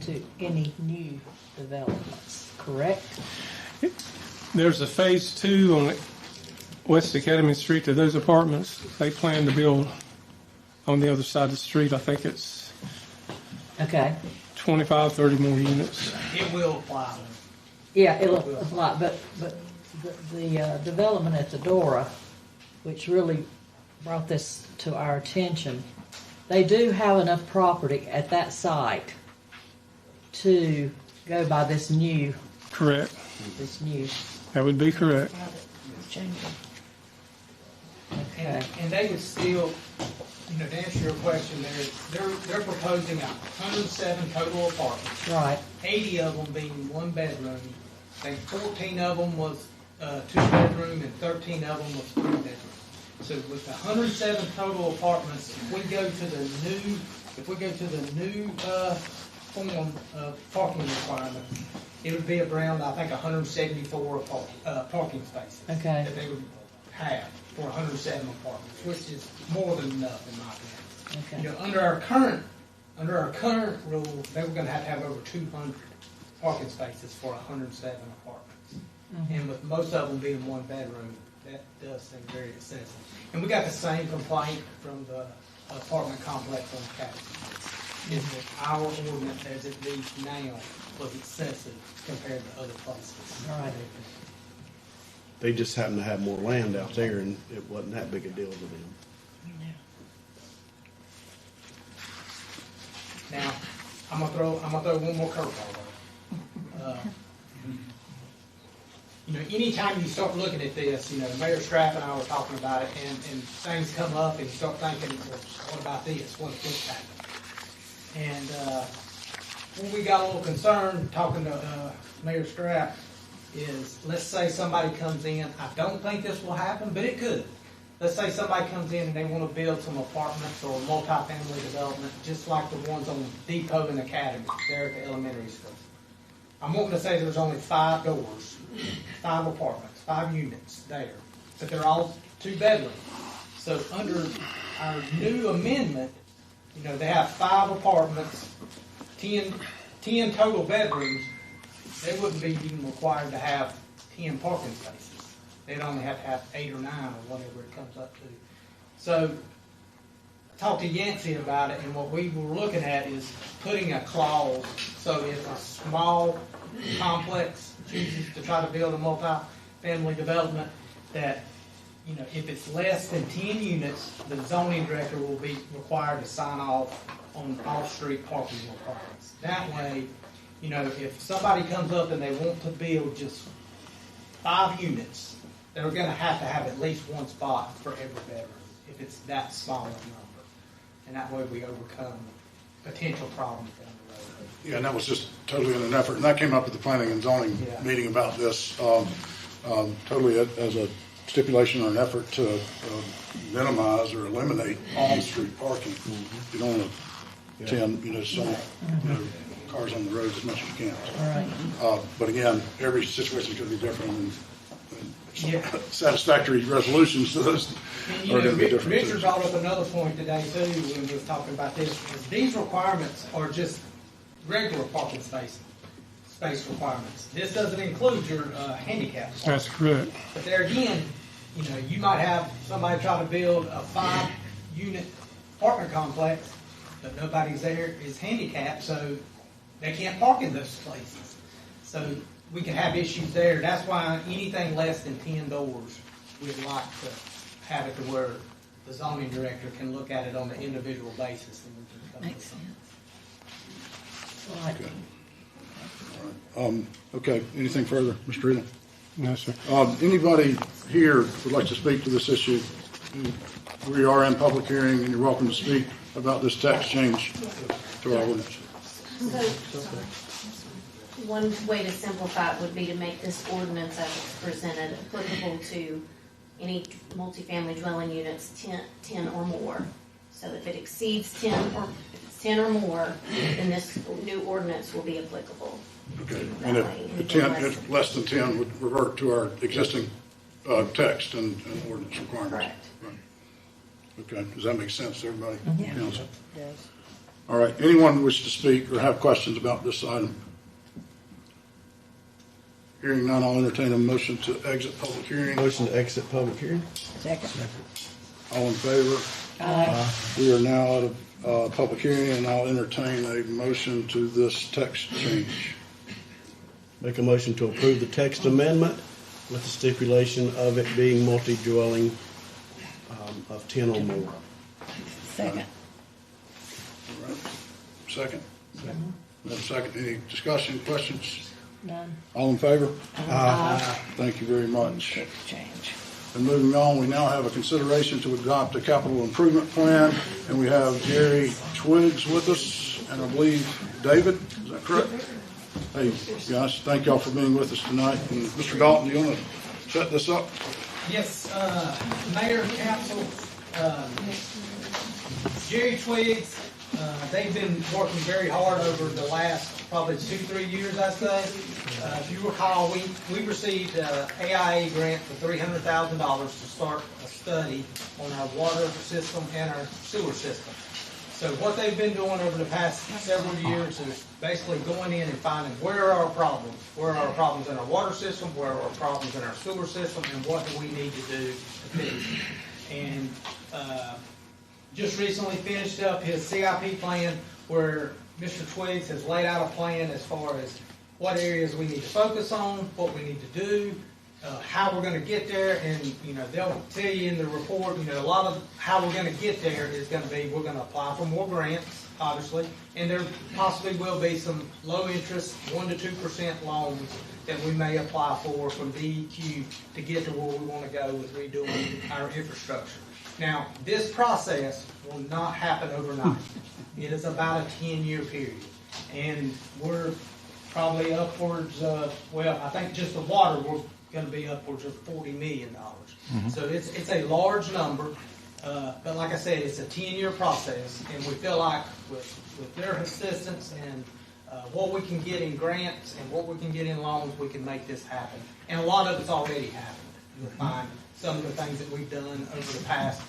to any new developments, correct? There's a phase 2 on West Academy Street to those apartments. They plan to build on the other side of the street. I think it's 25, 30 more units. It will apply. Yeah, it'll apply, but the development at the Dora, which really brought this to our attention, they do have enough property at that site to go by this new. Correct. This new. That would be correct. Okay. And they would still, to answer your question, they're proposing 107 total apartments. Right. 80 of them being 1 bedroom. I think 14 of them was 2 bedroom and 13 of them was 3 bedroom. So with 107 total apartments, if we go to the new form of parking requirements, it would be around, I think, 174 parking spaces that they would have for 107 apartments, which is more than enough in my opinion. Under our current rule, they were going to have over 200 parking spaces for 107 apartments, and with most of them being 1 bedroom, that does seem very excessive. And we got the same complaint from the apartment complex on Capitol. Is that our ordinance as it reads now was excessive compared to other places. Right. They just happen to have more land out there, and it wasn't that big a deal to them. Now, I'm gonna throw one more curveball though. Anytime you start looking at this, Mayor Strapp and I were talking about it, and things come up, and you start thinking, well, what about this? What's this happening? And when we got a little concerned talking to Mayor Strapp, is let's say somebody comes in. I don't think this will happen, but it could. let's say somebody comes in and they want to build some apartments or multifamily development, just like the ones on Depot and Academy, there at the elementary school. I'm wanting to say there's only 5 doors, 5 apartments, 5 units there, but they're all 2-bedroom. So under our new amendment, they have 5 apartments, 10 total bedrooms. They wouldn't be even required to have 10 parking spaces. They'd only have to have 8 or 9 or whatever it comes up to. So I talked to Yancey about it, and what we were looking at is putting a clause so if a small complex chooses to try to build a multi-family development, that if it's less than 10 units, the zoning director will be required to sign off on off-street parking requirements. That way, if somebody comes up and they want to build just 5 units, they're going to have at least one spot for every bedroom, if it's that small a number. And that way we overcome potential problems down the road. Yeah, and that was just totally in an effort, and that came up at the planning and zoning meeting about this, totally as a stipulation or an effort to minimize or eliminate on-street parking. You don't want to attend, some cars on the road as much as you can. But again, every situation is going to be different, and satisfactory resolutions to those are going to be different. Richard brought up another point today too when we were talking about this. Is these requirements are just regular parking space requirements. This doesn't include your handicap. That's correct. But there again, you might have somebody try to build a 5-unit apartment complex, but nobody's there is handicapped, so they can't park in those places. So we can have issues there. That's why anything less than 10 doors, we'd like to have it to where the zoning director can look at it on an individual basis. And we can Makes sense. Okay, anything further, Mr. Eden? No, sir. Anybody here would like to speak to this issue? We are in public hearing, and you're welcome to speak about this tax change to our ordinance. So, one way to simplify it would be to make this ordinance as it's presented applicable to any multifamily dwelling units 10 or more. So if it exceeds 10 or more, then this new ordinance will be applicable. Okay, and if less than 10 would revert to our existing text and ordinance requirements. Correct. Right. Okay, does that make sense to everybody? Yeah. Council? It does. All right, anyone wish to speak or have questions about this item? Hearing none, I'll entertain a motion to exit public hearing. Motion to exit public hearing. Second. All in favor? Aye. We are now out of public hearing, and I'll entertain a motion to this text change. Make a motion to approve the text amendment with the stipulation of it being multi-dwelling of 10 or more. Second. All right. Second? Second. Any discussion, questions? None. All in favor? Aye. Thank you very much. Quick change. And moving on, we now have a consideration to adopt a capital improvement plan, and we have Jerry Twiggs with us, and I believe David, is that correct? Hey, guys, thank y'all for being with us tonight. And Mr. Dalton, do you want to set this up? Yes, Mayor, Council, Jerry Twiggs, they've been working very hard over the last probably 2-3 years, I'd say. If you recall, we received an AIA grant for $300,000 to start a study on our water system and our sewer system. So what they've been doing over the past several years is basically going in and finding where are our problems. Where are our problems in our water system, where are our problems in our sewer system, and what do we need to do to fix it. And just recently finished up his CIP plan where Mr. Twiggs has laid out a plan as far as what areas we need to focus on, what we need to do, how we're going to get there, and they'll tell you in the report, a lot of how we're going to get there is going to be we're going to apply for more grants, obviously, and there possibly will be some low interest 1 to 2% loans that we may apply for from DEQ to get to where we want to go with redoing our infrastructure. Now, this process will not happen overnight. It is about a 10-year period, and we're probably upwards of, I think just the water, we're going to be upwards of $40 million. So it's a large number, but like I said, it's a 10-year process, and we feel like with their assistance and what we can get in grants and what we can get in loans, we can make this happen. And a lot of it's already happened. You'll find some of the things that we've done over the past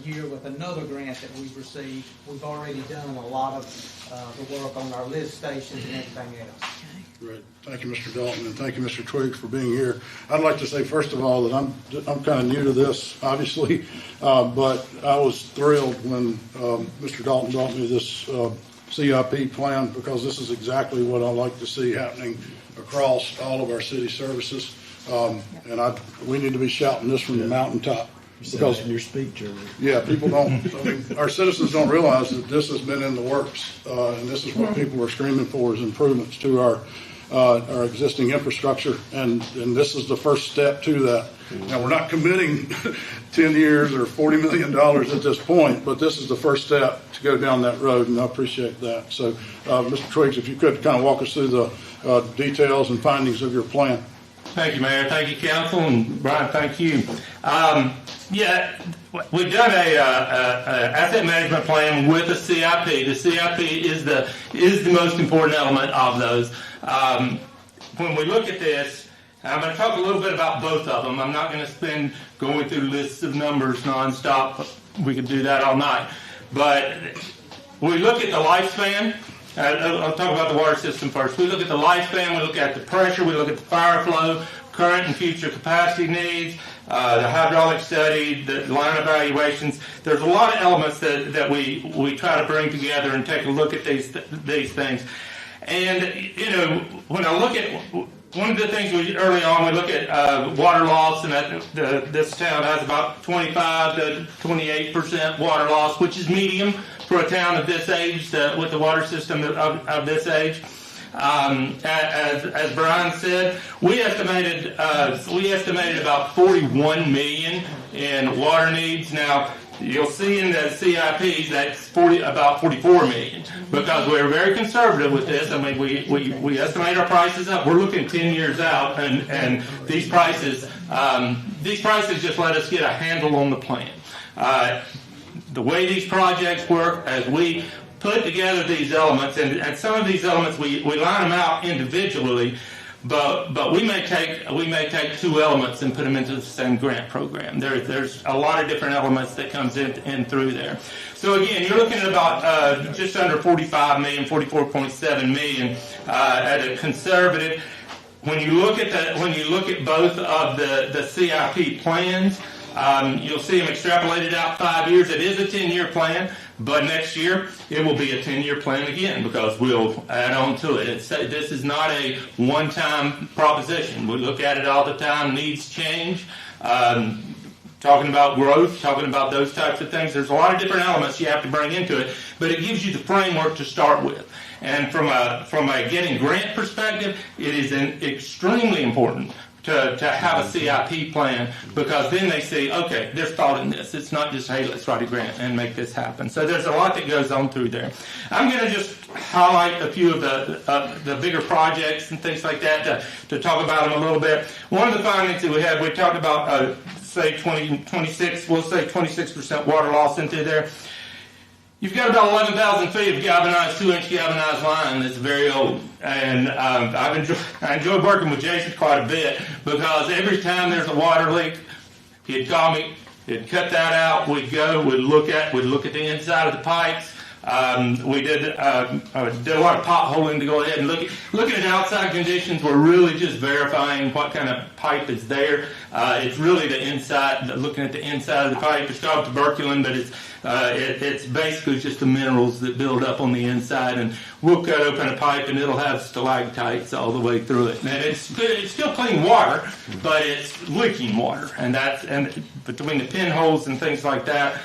year with another grant that we've received. We've already done a lot of the work on our lift stations and everything else. Great. Thank you, Mr. Dalton, and thank you, Mr. Twiggs, for being here. I'd like to say, first of all, that I'm kind of new to this, obviously, but I was thrilled when Mr. Dalton brought me this CIP plan, because this is exactly what I like to see happening across all of our city services. And we need to be shouting this from the mountaintop. Because your speech earlier. Yeah, people don't. I mean, our citizens don't realize that this has been in the works, and this is what people are screaming for: is improvements to our existing infrastructure, and this is the first step to that. Now, we're not committing 10 years or $40 million at this point, but this is the first step to go down that road, and I appreciate that. So, Mr. Twiggs, if you could kind of walk us through the details and findings of your plan. Thank you, Mayor. Thank you, Council, and Brian, thank you. Yeah, we've done a asset management plan with a CIP. The CIP is the most important element of those. When we look at this, I'm going to talk a little bit about both of them. I'm not going to spend going through lists of numbers nonstop. We could do that all night. But we look at the lifespan. I'll talk about the water system first. We look at the lifespan, we look at the pressure, we look at the fire flow, current and future capacity needs, the hydraulic study, the line evaluations. There's a lot of elements that we try to bring together and take a look at these things. And, you know, when I look at, one of the things early on, we look at water loss, and this town has about 25 to 28% water loss, which is medium for a town of this age, with the water system of this age. As Brian said, we estimated about 41 million in water needs. Now, you'll see in the CIPs that's about 44 million, because we're very conservative with this. I mean, we estimate our prices up. We're looking 10 years out, and these prices just let us get a handle on the plan. The way these projects work, as we put together these elements, and some of these elements we line them out individually, but we may take two elements and put them into the same grant program. There's a lot of different elements that comes in through there. So again, you're looking at about just under 45 million, 44.7 million at a conservative. When you look at both of the CIP plans, you'll see them extrapolated out 5 years. It is a 10-year plan, but next year it will be a 10-year plan again, because we'll add on to it. This is not a one-time proposition. We look at it all the time. Needs change. Talking about growth, talking about those types of things. There's a lot of different elements you have to bring into it, but it gives you the framework to start with. And from a getting grant perspective, it is extremely important to have a CIP plan, because then they see, okay, there's thought in this. It's not just, hey, let's write a grant and make this happen. So there's a lot that goes on through there. I'm going to just highlight a few of the bigger projects and things like that to talk about them a little bit. One of the findings that we talked about, say 26% water loss into there. You've got about 11,000 feet of galvanized, 2-inch galvanized line that's very old. And I enjoy working with Jason quite a bit, because every time there's a water leak, he'd call me, he'd cut that out, we'd look at the inside of the pipes. We did a lot of potholing to go ahead and looking at outside conditions. We're really just verifying what kind of pipe is there. It's really the inside, looking at the inside of the pipe. It's called tuberculin, but it's basically just the minerals that build up on the inside. And we'll cut open a pipe, and it'll have stalactites all the way through it. And it's still clean water, but it's leaking water, and between the pinholes and things like that.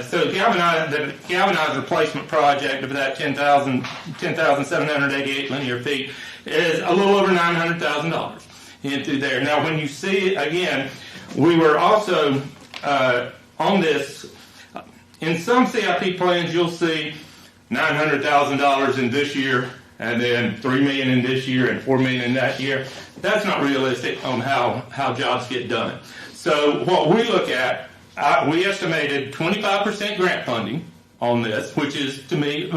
So the galvanized replacement project of that 10,788 linear feet is a little over $900,000 into there. Now, when you see, again, we were also on this, in some CIP plans, you'll see $900,000 in this year and then $3 million in this year and $4 million in that year. That's not realistic on how jobs get done. So what we look at, we estimated 25% grant funding on this, which is, to me,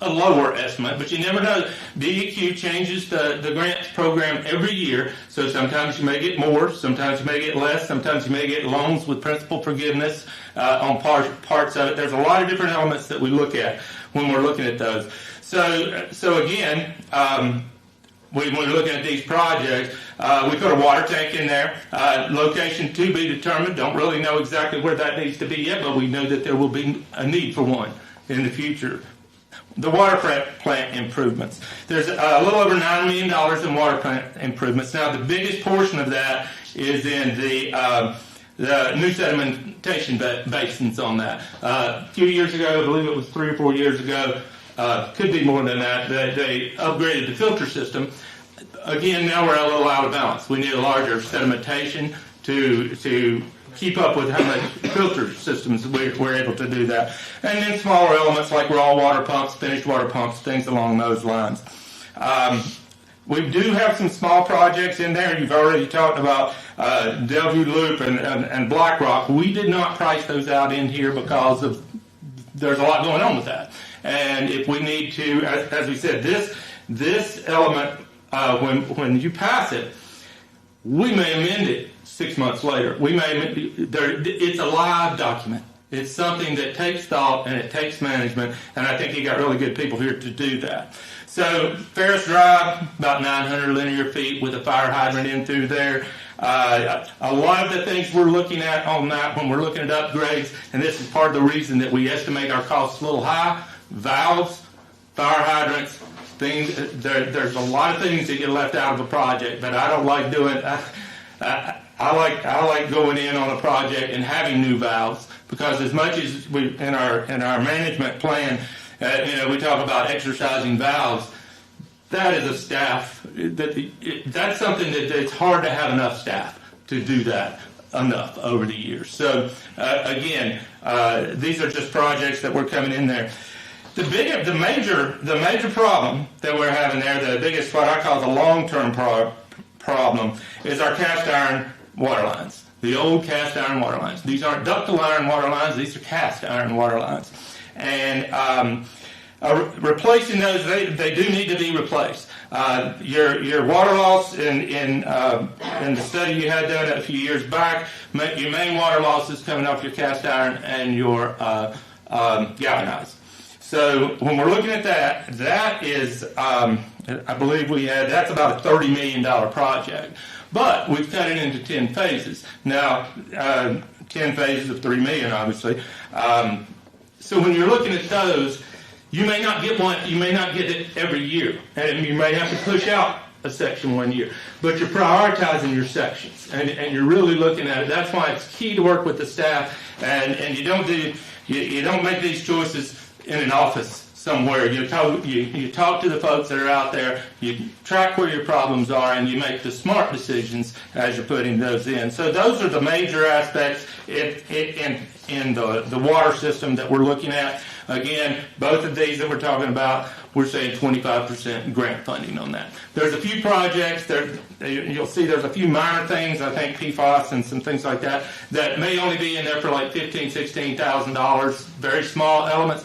a lower estimate, but you never know. DEQ changes the grants program every year, so sometimes you may get more, sometimes you may get less, sometimes you may get loans with principal forgiveness on parts of it. There's a lot of different elements that we look at when we're looking at those. So again, when we're looking at these projects, we put a water tank in there. Location to be determined. Don't really know exactly where that needs to be yet, but we know that there will be a need for one in the future. The water plant improvements. There's a little over $9 million in water plant improvements. Now, the biggest portion of that is in the new sedimentation basins on that. A few years ago, I believe it was 3 or 4 years ago, could be more than that, they upgraded the filter system. Again, now we're a little out of balance. We need a larger sedimentation to keep up with how much filter systems we're able to do that. And then smaller elements like raw water pumps, finished water pumps, things along those lines. We do have some small projects in there. You've already talked about Delview Loop and Black Rock. We did not price those out in here because there's a lot going on with that. And if we need to, as we said, this element, when you pass it, we may amend it 6 months later. It's a live document. It's something that takes thought and it takes management, and I think you got really good people here to do that. So Ferris Drive, about 900 linear feet with a fire hydrant in through there. A lot of the things we're looking at on that when we're looking at upgrades, and this is part of the reason that we estimate our costs a little high, valves, fire hydrants, things. There's a lot of things that get left out of a project, but I don't like doing. I like going in on a project and having new valves, because as much as we in our management plan, we talk about exercising valves. That is a staff. That's something that it's hard to have enough staff to do that enough over the years. So again, these are just projects that we're coming in there. The major problem that we're having there, the biggest, what I call the long-term problem, is our cast iron water lines. The old cast iron water lines. These aren't ductile iron water lines. These are cast iron water lines. And replacing those, they do need to be replaced. Your water loss in the study you had done a few years back, your main water loss is coming off your cast iron and your galvanized. So when we're looking at that is, I believe that's about a $30 million project. But we've cut it into 10 phases. Now, 10 phases of $3 million, obviously. So when you're looking at those, you may not get one, you may not get it every year. And you may have to push out a section 1 year. But you're prioritizing your sections, and you're really looking at it. That's why it's key to work with the staff, and you don't make these choices in an office somewhere. You talk to the folks that are out there, you track where your problems are, and you make the smart decisions as you're putting those in. So those are the major aspects in the water system that we're looking at. Again, both of these that we're talking about, we're saying 25% grant funding on that. There's a few projects, you'll see there's a few minor things, I think PFAS and some things like that may only be in there for like $15,000, $16,000, very small elements.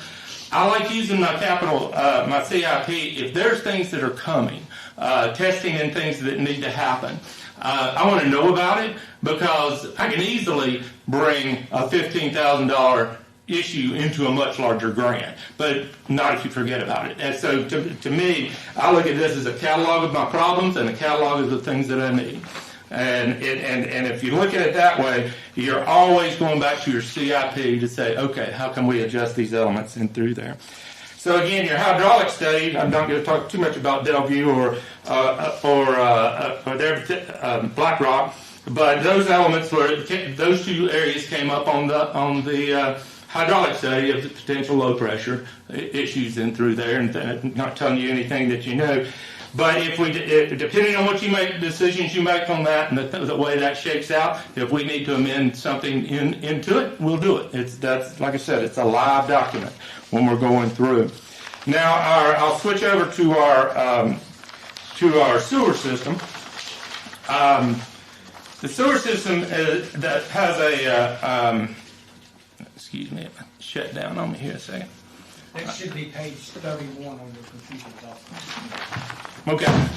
I like using my capital, my CIP, if there's things that are coming, testing and things that need to happen. I want to know about it, because I can easily bring a $15,000 issue into a much larger grant, but not if you forget about it. And so to me, I look at this as a catalog of my problems and a catalog of the things that I need. And if you look at it that way, you're always going back to your CIP to say, okay, how can we adjust these elements in through there? So again, your hydraulic study, I'm not going to talk too much about Delview or Black Rock, but those elements those two areas came up on the hydraulic study of the potential low pressure issues in through there, and not telling you anything that you know. But depending on what decisions you make on that and the way that shakes out, if we need to amend something into it, we'll do it. That's like I said, it's a live document when we're going through. Now, I'll switch over to our sewer system. The sewer system that has a, excuse me, it shut down on me here a second. That should be page 31 on your computer. Okay.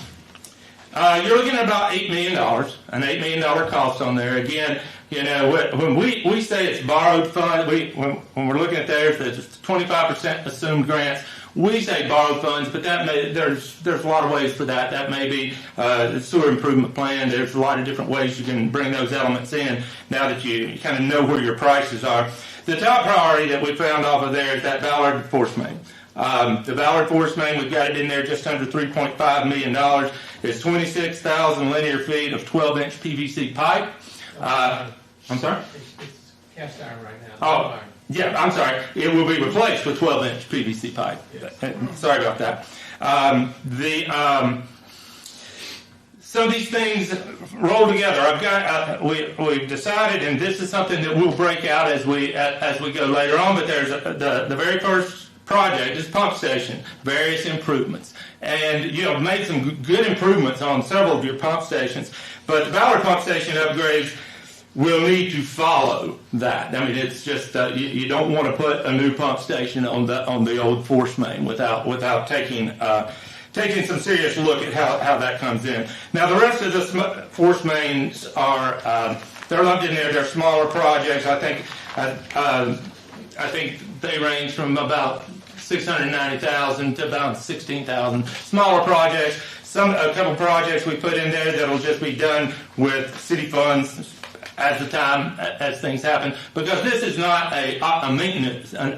You're looking at about $8 million, an $8 million cost on there. Again, you know, when we say it's borrowed funds, when we're looking at theirs, it's 25% assumed grants. We say borrowed funds, but there's a lot of ways for that. That may be the sewer improvement plan. There's a lot of different ways you can bring those elements in now that you kind of know where your prices are. The top priority that we found off of there is that Ballard force main. The Ballard force main, we've got it in there just under $3.5 million. It's 26,000 linear feet of 12-inch PVC pipe. I'm sorry? It's cast iron right now. Oh, yeah, I'm sorry. It will be replaced with 12-inch PVC pipe. Yes. Sorry about that. So these things roll together. We've decided, and this is something that we'll break out as we go later on. But there's the very first project is pump station, various improvements, and made some good improvements on several of your pump stations. But the Ballard pump station upgrades will need to follow that. I mean, it's just you don't want to put a new pump station on the old force main without taking some serious look at how that comes in. Now, the rest of the force mains are they're lumped in there. They're smaller projects. I think they range from about $690,000 to about $16,000. Smaller projects. A couple projects we put in there that'll just be done with city funds as things happen, because this is not an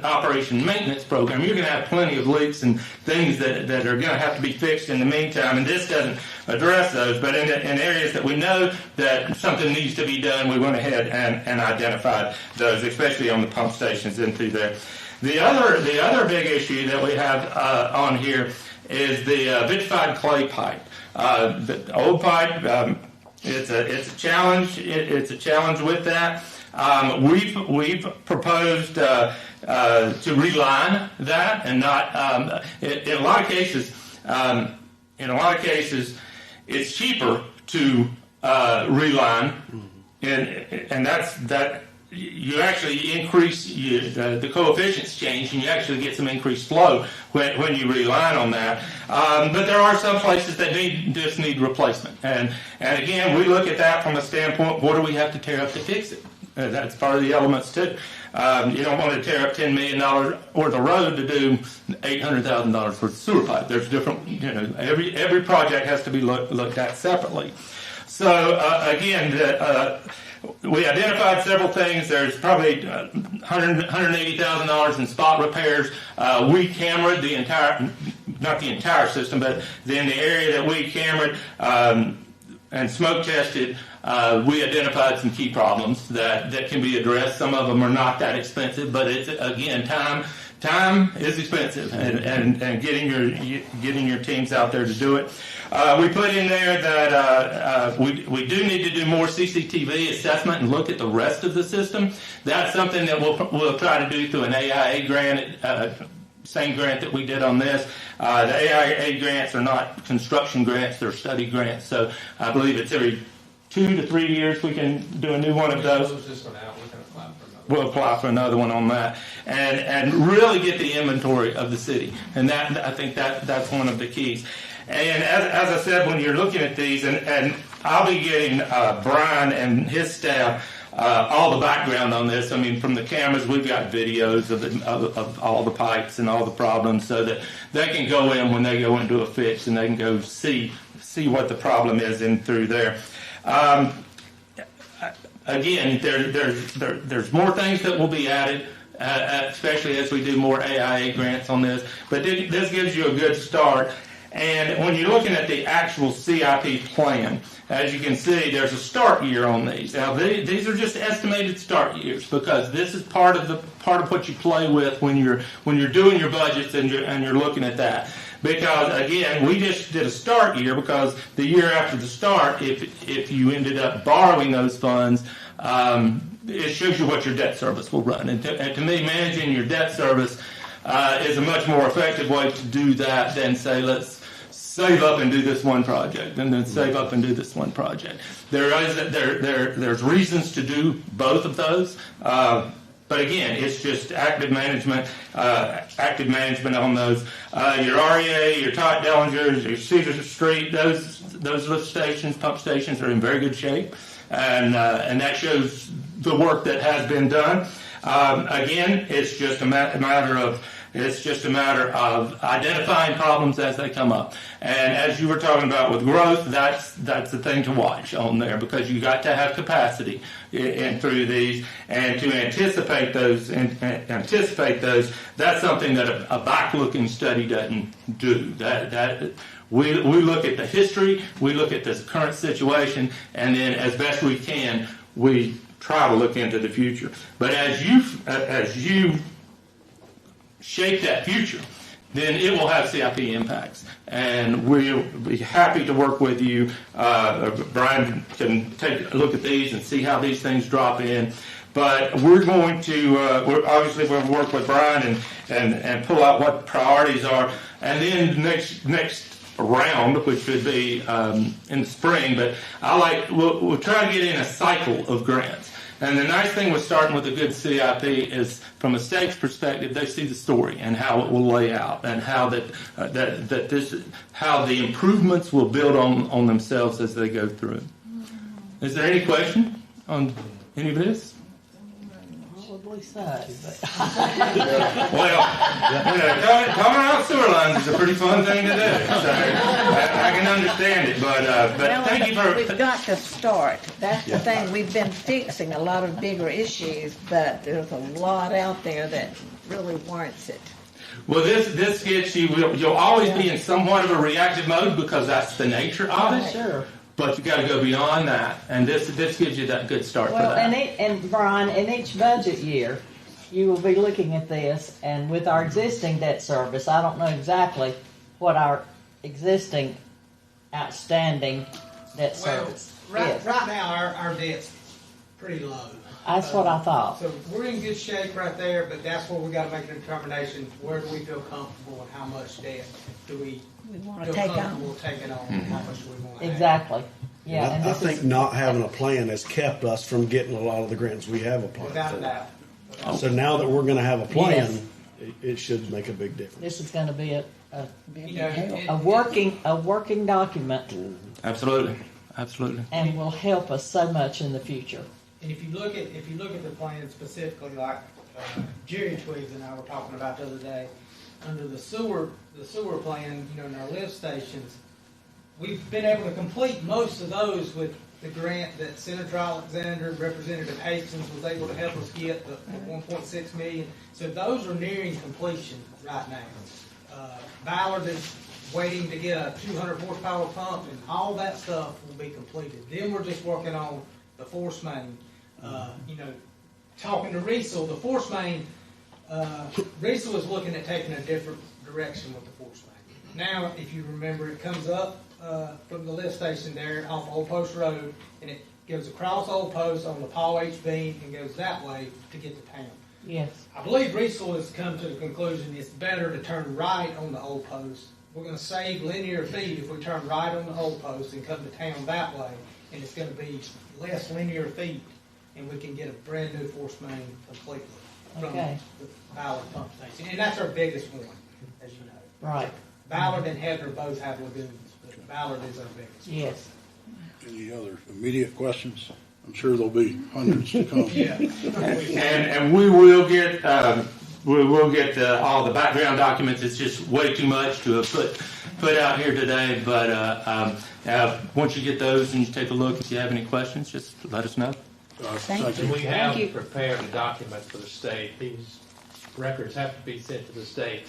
operation maintenance program. You're going to have plenty of leaks and things that are going to have to be fixed in the meantime, and this doesn't address those. But in areas that we know that something needs to be done, we went ahead and identified those, especially on the pump stations and through there. The other big issue that we have on here is the vitrified clay pipe. The old pipe. It's a challenge. It's a challenge with that. We've proposed to reline that and not. In a lot of cases, it's cheaper to reline, and that. You actually increase the coefficients change, and you actually get some increased flow when you reline on that. But there are some places that just need replacement, and again, we look at that from a standpoint: what do we have to tear up to fix it? That's part of the elements too. You don't want to tear up $10 million worth of road to do $800,000 worth of sewer pipe. There's different. Every project has to be looked at separately. So again. We identified several things. There's probably $180,000 in spot repairs. We cameraed not the entire system, but in the area that we cameraed and smoke tested, we identified some key problems that can be addressed. Some of them are not that expensive, but it's, again, time is expensive, and getting your teams out there to do it. We put in there that we do need to do more CCTV assessment and look at the rest of the system. That's something that we'll try to do through an AIA grant, same grant that we did on this. The AIA grants are not construction grants; they're study grants. So I believe it's every 2 to 3 years we can do a new one of those. We'll apply for another one on that, and really get the inventory of the city, and I think that's one of the keys. And as I said, when you're looking at these, and I'll be getting Brian and his staff all the background on this. I mean, from the cameras, we've got videos of all the pipes and all the problems, so that they can go in when they go into a fix, and they can go see what the problem is in through there. Again, there's more things that will be added, especially as we do more AIA grants on this. But this gives you a good start. And when you're looking at the actual CIP plan, as you can see, there's a start year on these. Now, these are just estimated start years, because this is part of what you play with when you're doing your budgets and you're looking at that. Because again, we just did a start year, because the year after the start, if you ended up borrowing those funds, it shows you what your debt service will run. And to me, managing your debt service is a much more effective way to do that than say, let's save up and do this one project, and then save up and do this one project. There's reasons to do both of those. But again, it's just active management on those. Your REA, your Todd Dellingers, your Cedar Street, those lift stations, pump stations are in very good shape, and that shows the work that has been done. Again, it's just a matter of identifying problems as they come up. And as you were talking about with growth, that's the thing to watch on there, because you got to have capacity in through these, and to anticipate those. That's something that a back-looking study doesn't do. We look at the history, we look at this current situation, and then as best we can, we try to look into the future. But as you shape that future, then it will have CIP impacts. And we'll be happy to work with you. Brian can take a look at these and see how these things drop in. But we're going to, we'll work with Brian and pull out what priorities are. And then next round, which would be in the spring, but we'll try to get in a cycle of grants. And the nice thing with starting with a good CIP is, from a state's perspective, they see the story and how it will lay out, and how how the improvements will build on themselves as they go through. Is there any question on any of this? Probably so, but coming out sewer lines is a pretty fun thing to do. So I can understand it, but thank you for. We've got to start. That's the thing. We've been fixing a lot of bigger issues, but there's a lot out there that really warrants it. Well, this gets you. You'll always be in somewhat of a reactive mode, because that's the nature of it. Sure. But you got to go beyond that, and this gives you that good start for that. And Brian, in each budget year, you will be looking at this, and with our existing debt service, I don't know exactly what our existing outstanding debt service is. Right now, our debt's pretty low. That's what I thought. So we're in good shape right there, but that's where we got to make a determination. Where do we feel comfortable, and how much debt do we want feel to take comfortable on? taking on? And how much do we want to Exactly. Yeah, I think not having a plan has kept us from getting a lot of the grants we have applied Without a for. doubt. So now that we're going to have a plan, Yes. it should make a big difference. This is going to be You a working document, Absolutely. and will help us so much in the future. And if you look at the plan specifically, like Jerry Twigs and I were talking about the other day, under the sewer plan, in our lift stations, we've been able to complete most of those with the grant that Senator Alexander, Representative Hastings was able to help us get, the $1.6 million. So those are nearing completion right now. Ballard is waiting to get a 200 horsepower pump, and all that stuff will be completed. Then we're just working on the force main. Talking to Riesel, the force main, Riesel is looking at taking a different direction with the force main. Now, if you remember, it comes up from the lift station there off Old Post Road, and it goes across Old Post on the Paul H. Bean and goes that way to get to town. Yes. I believe Riesel has come to the conclusion it's better to turn right on the Old Post. We're going to save linear feet if we turn right on the Old Post and come to town that way, and it's going to be less linear feet, and we can get a brand new force main completely from the Ballard pump station. And that's our biggest one, as you know. Right. Ballard and Heather both have lagoons, but Ballard is our biggest. Yes. Any other immediate questions? I'm sure there'll be hundreds to come. Yeah. And we will get all the background documents. It's just way too much to put out here today. But once you get those and you take a look, if you have any questions, just let us know. Thank you. We have prepared a document for the state. These records have to be sent to the state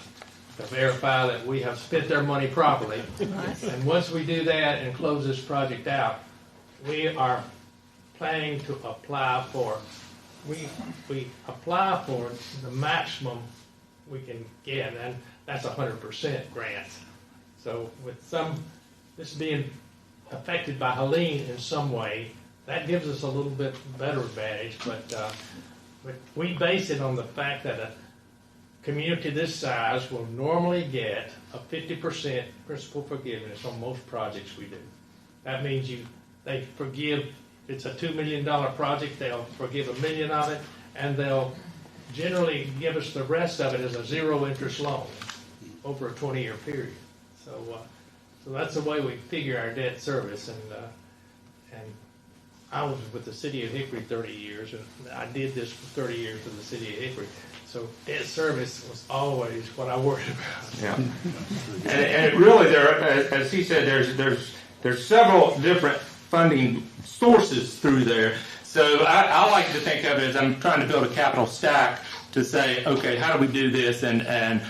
to verify that we have spent their money properly. And once we do that and close this project out, we are planning to apply for, we apply for the maximum we can get, and that's 100% grant. So with this being affected by Helene in some way, that gives us a little bit better advantage, but we base it on the fact that a community this size will normally get a 50% principal forgiveness on most projects we do. That means they forgive, it's a $2 million project, they'll forgive $1 million of it, and they'll generally give us the rest of it as a zero interest loan over a 20-year period. So that's the way we figure our debt service. And I was with the city of Hickory 30 years, and I did this for 30 years with the city of Hickory. So debt service was always what I worried about. Yeah. And it really, as he said, there's several different funding sources through there. So I like to think of it as I'm trying to build a capital stack to say, okay, how do we do this, and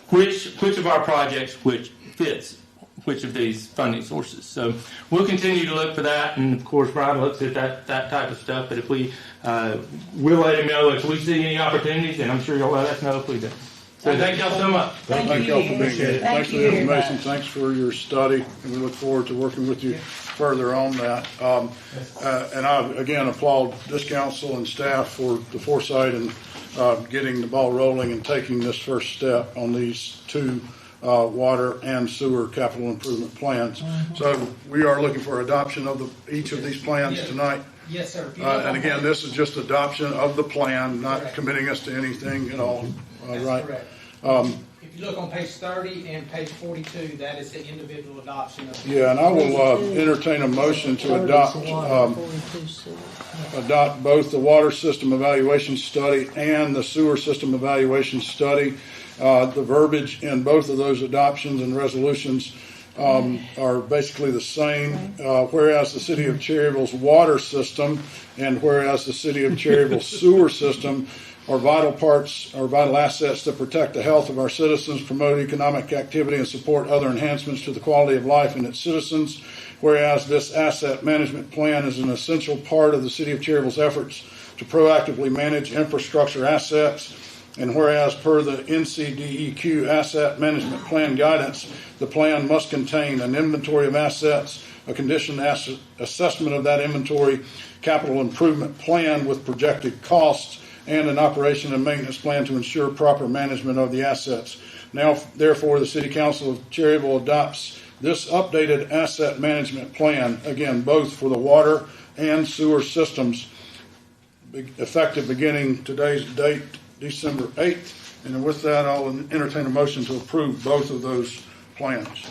which of our projects which fits which of these funding sources. So we'll continue to look for that, and of course Brian looks at that type of stuff. But if we'll let him know if we see any opportunities, and I'm sure you'll let us know if we do. So thank y'all so much. Thank y'all for being here. Thanks for the information. Thanks for your study, and we look forward to working with you further on that. And I again applaud this council and staff for the foresight and getting the ball rolling and taking this first step on these two water and sewer capital improvement plans. So we are looking for adoption of each of these plans tonight. Yes, sir. And again, this is just adoption of the plan, not committing us to anything at all. That's Right? correct. If you look on page 30 and page 42, that is the individual adoption of the Yeah, and I will entertain a motion to adopt both the water system evaluation study and the sewer system evaluation study. The verbiage in both of those adoptions and resolutions are basically the same. Whereas the city of Cherryville's water system and whereas the city of Cherryville's sewer system are vital parts or vital assets that protect the health of our citizens, promote economic activity, and support other enhancements to the quality of life in its citizens. Whereas this asset management plan is an essential part of the city of Cherryville's efforts to proactively manage infrastructure assets. And whereas per the NCDEQ asset management plan guidance, the plan must contain an inventory of assets, a condition assessment of that inventory, capital improvement plan with projected costs, and an operation and maintenance plan to ensure proper management of the assets. Now, therefore, the City Council of Cherryville adopts this updated asset management plan, again, both for the water and sewer systems, effective beginning today's date, December 8th. And with that, I'll entertain a motion to approve both of those plans.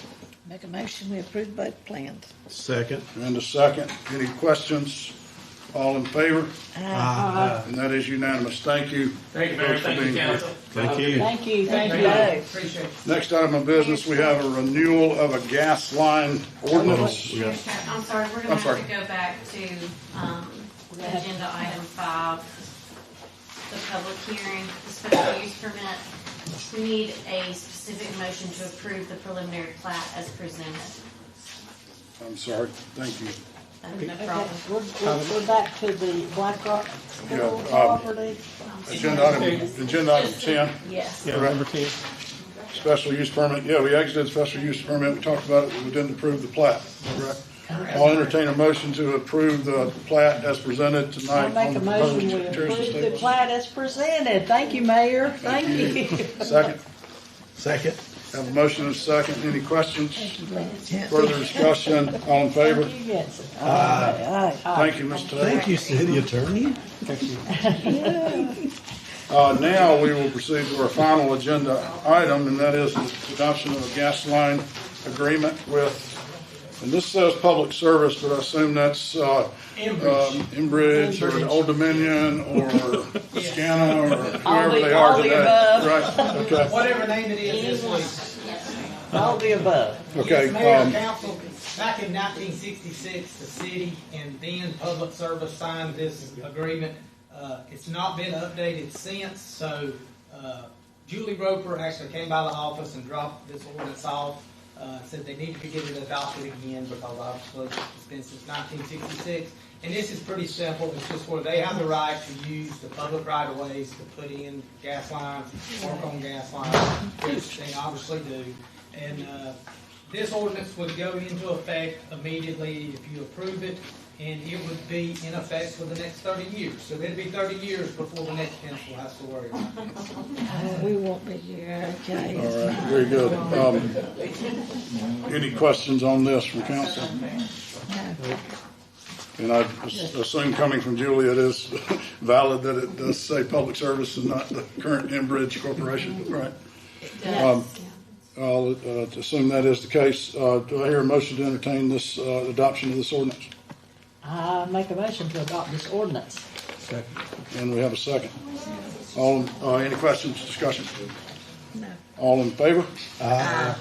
Make a motion, we approve both plans. Second. And a second. Any questions? All in favor? Aye. And that is unanimous. Thank you. Thank you, Mayor. Folks, for Thank you, being here. Council. Thank you. Thank you. Thank you. Appreciate it. Next item of business, we have a renewal of a gas line ordinance. I'm sorry, we're I'm going to sorry. have to go back to agenda item 5, the public hearing, the special use permit. We need a specific motion to approve the preliminary plat as presented. I'm sorry. Thank you. No problem. We're back to the Black Rock School Yeah, property. Agenda item 10. Yes. Yeah, number 10. Special use permit. Yeah, we exited special use permit. We talked about it, but we didn't approve the plat. Correct. I'll entertain a motion to approve the plat as presented tonight. I'll make a motion, we approve the plat as presented. Thank you, Mayor. Thank you. Second. Second. Have a motion and a second. Any questions? Thank you, Lance. Further discussion? All in favor? Thank you, Yancy. Thank you, Mr. Taylor. Thank you, City Attorney. Now we will proceed to our final agenda item, and that is the adoption of a gas line agreement with, and this says public service, but I assume that's Enbridge or Old Dominion or Scana or whoever they are today. Right, okay. Whatever name it is this week. All the above. Okay. Mayor and council, back in 1966, the city and then public service signed this agreement. It's not been updated since, so Julie Roper actually came by the office and dropped this ordinance off. Said they need to get it adopted again because obviously it's been since 1966. And this is pretty simple. It's just where they have the right to use the public right-of-ways to put in gas lines, work on gas lines, which they obviously do. And this ordinance would go into effect immediately if you approve it. and it would be in effect for the next 30 years. So it'd be 30 years before the next council has to worry about it. We won't be here, okay? All right, very good. Any questions on this from council? And I assume coming from Julia, it is valid that it does say public service and not the current Enbridge Corporation, right? I'll assume that is the case. Do I hear a motion to entertain this adoption of this ordinance? I make a motion to adopt this ordinance. Second. And we have a second. Any questions, discussion? No. All in favor? Aye.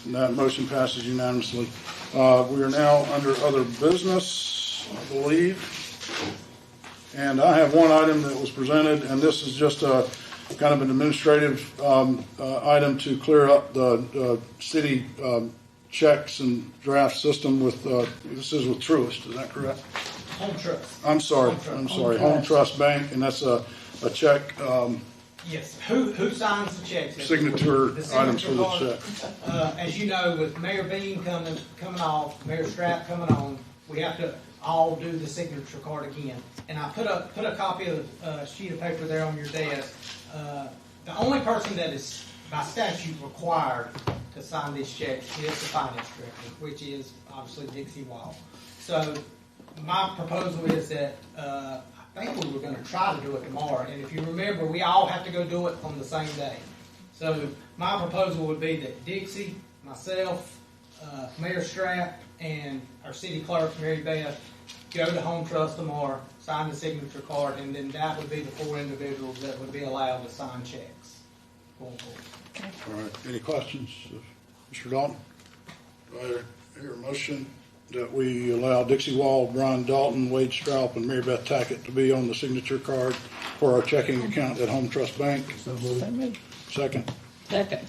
And that motion passes unanimously. We are now under other business, I believe. And I have one item that was presented, and this is just a kind of an administrative item to clear up the city checks and draft system with, this is with Truist, is that correct? Home Trust. I'm sorry, Home Trust Bank, and that's a check. Yes, who signs the checks? Signature items for the card. check. As you know, with Mayor Bean coming off, Mayor Strapp coming on, we have to all do the signature card again. And I put a copy of the sheet of paper there on your desk. The only person that is by statute required to sign these checks is the finance director, which is obviously Dixie Wall. So my proposal is that I think we were going to try to do it tomorrow, and if you remember, we all have to go do it on the same day. So my proposal would be that Dixie, myself, Mayor Strapp, and our city clerk, Mary Beth, go to Home Trust tomorrow, sign the signature card, and then that would be the 4 individuals that would be allowed to sign checks going forward. Okay. All right, any questions? Mr. Dalton? Do I hear a motion that we allow Dixie Wall, Brian Dalton, Wade Straub, and Mary Beth Tackett to be on the signature card for our checking account at Home Trust Bank? Second. Second.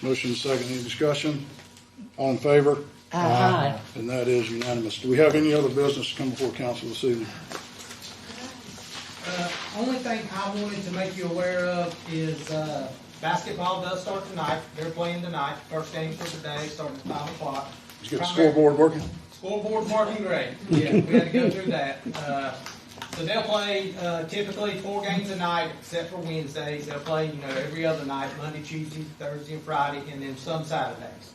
Motion second. Any discussion? All in favor? Aye. And that is unanimous. Do we have any other business to come before council this evening? Only thing I wanted to make you aware of is basketball does start tonight. They're playing tonight. First game for today, starting at 5 o'clock. Did you get the scoreboard working? Scoreboard's working great. Yeah, we had to go through that. So they'll play typically 4 games a night, except for Wednesdays. They'll play, every other night, Monday, Tuesday, Thursday, and Friday, and then some Saturdays.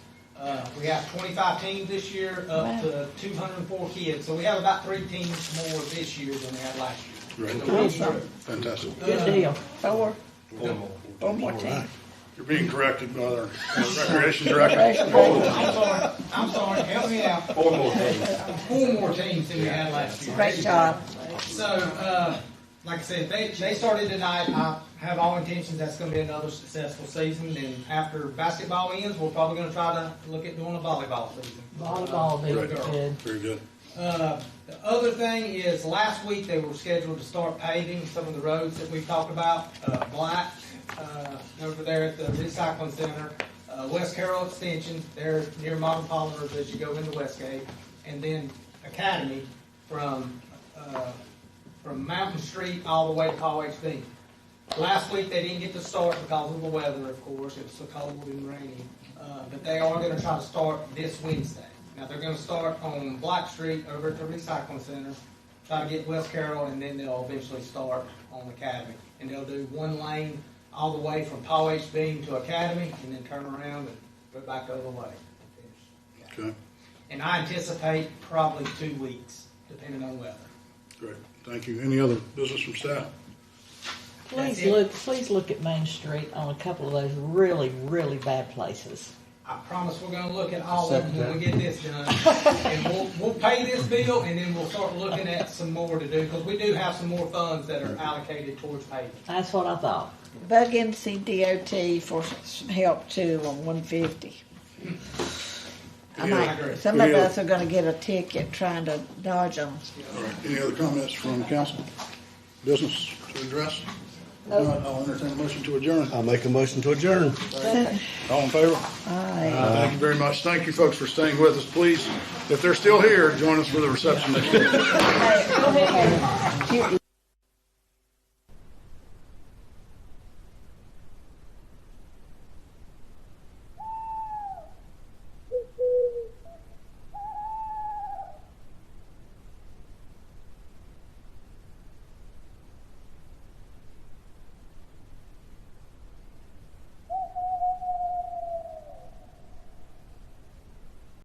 We have 25 teams this year, up to 204 kids. So we have about 3 teams more this year than we had last year. Great. So Fantastic. Good deal. 4 more teams. You're being corrected by our recreation director. I'm sorry. Help me out. 4 more teams than we had last year. Great job. So, like I said, they started tonight. I have all intentions that's going to be another successful season. And after basketball ends, we're probably going to try to look at doing a volleyball season. Volleyball, very good. Very good. The other thing is, last week they were scheduled to start paving some of the roads that we've talked about. Black, over there at the recycling center, West Carroll Extension, there near Modern Polymers as you go into Westgate, and then Academy from Mountain Street all the way to Paul H. Bean. Last week they didn't get to start because of the weather, of course. It was so cold and rainy. But they are going to try to start this Wednesday. Now they're going to start on Black Street over at the recycling center, try to get West Carroll, and then they'll eventually start on Academy. And they'll do 1 lane all the way from Paul H. Bean to Academy, and then turn around and go back the other way. Okay. And I anticipate probably 2 weeks, depending on weather. Great. Thank you. Any other business from staff? Please look at Main Street on a couple of those really, really bad places. I promise we're going to look at all of them when we get this done. And we'll pay this bill, and then we'll start looking at some more to do, because we do have some more funds that are allocated towards paving. That's what I thought. Bug in CDOT for help too on 150. Some of us are going to get a ticket trying to dodge them. All right. Any other comments from council? Business to address? If not, I'll entertain a motion to adjourn. I'll make a motion to adjourn. All in favor? Aye. Thank you very much. Thank you, folks, for staying with us. Please, if they're still here, join us for the reception next week.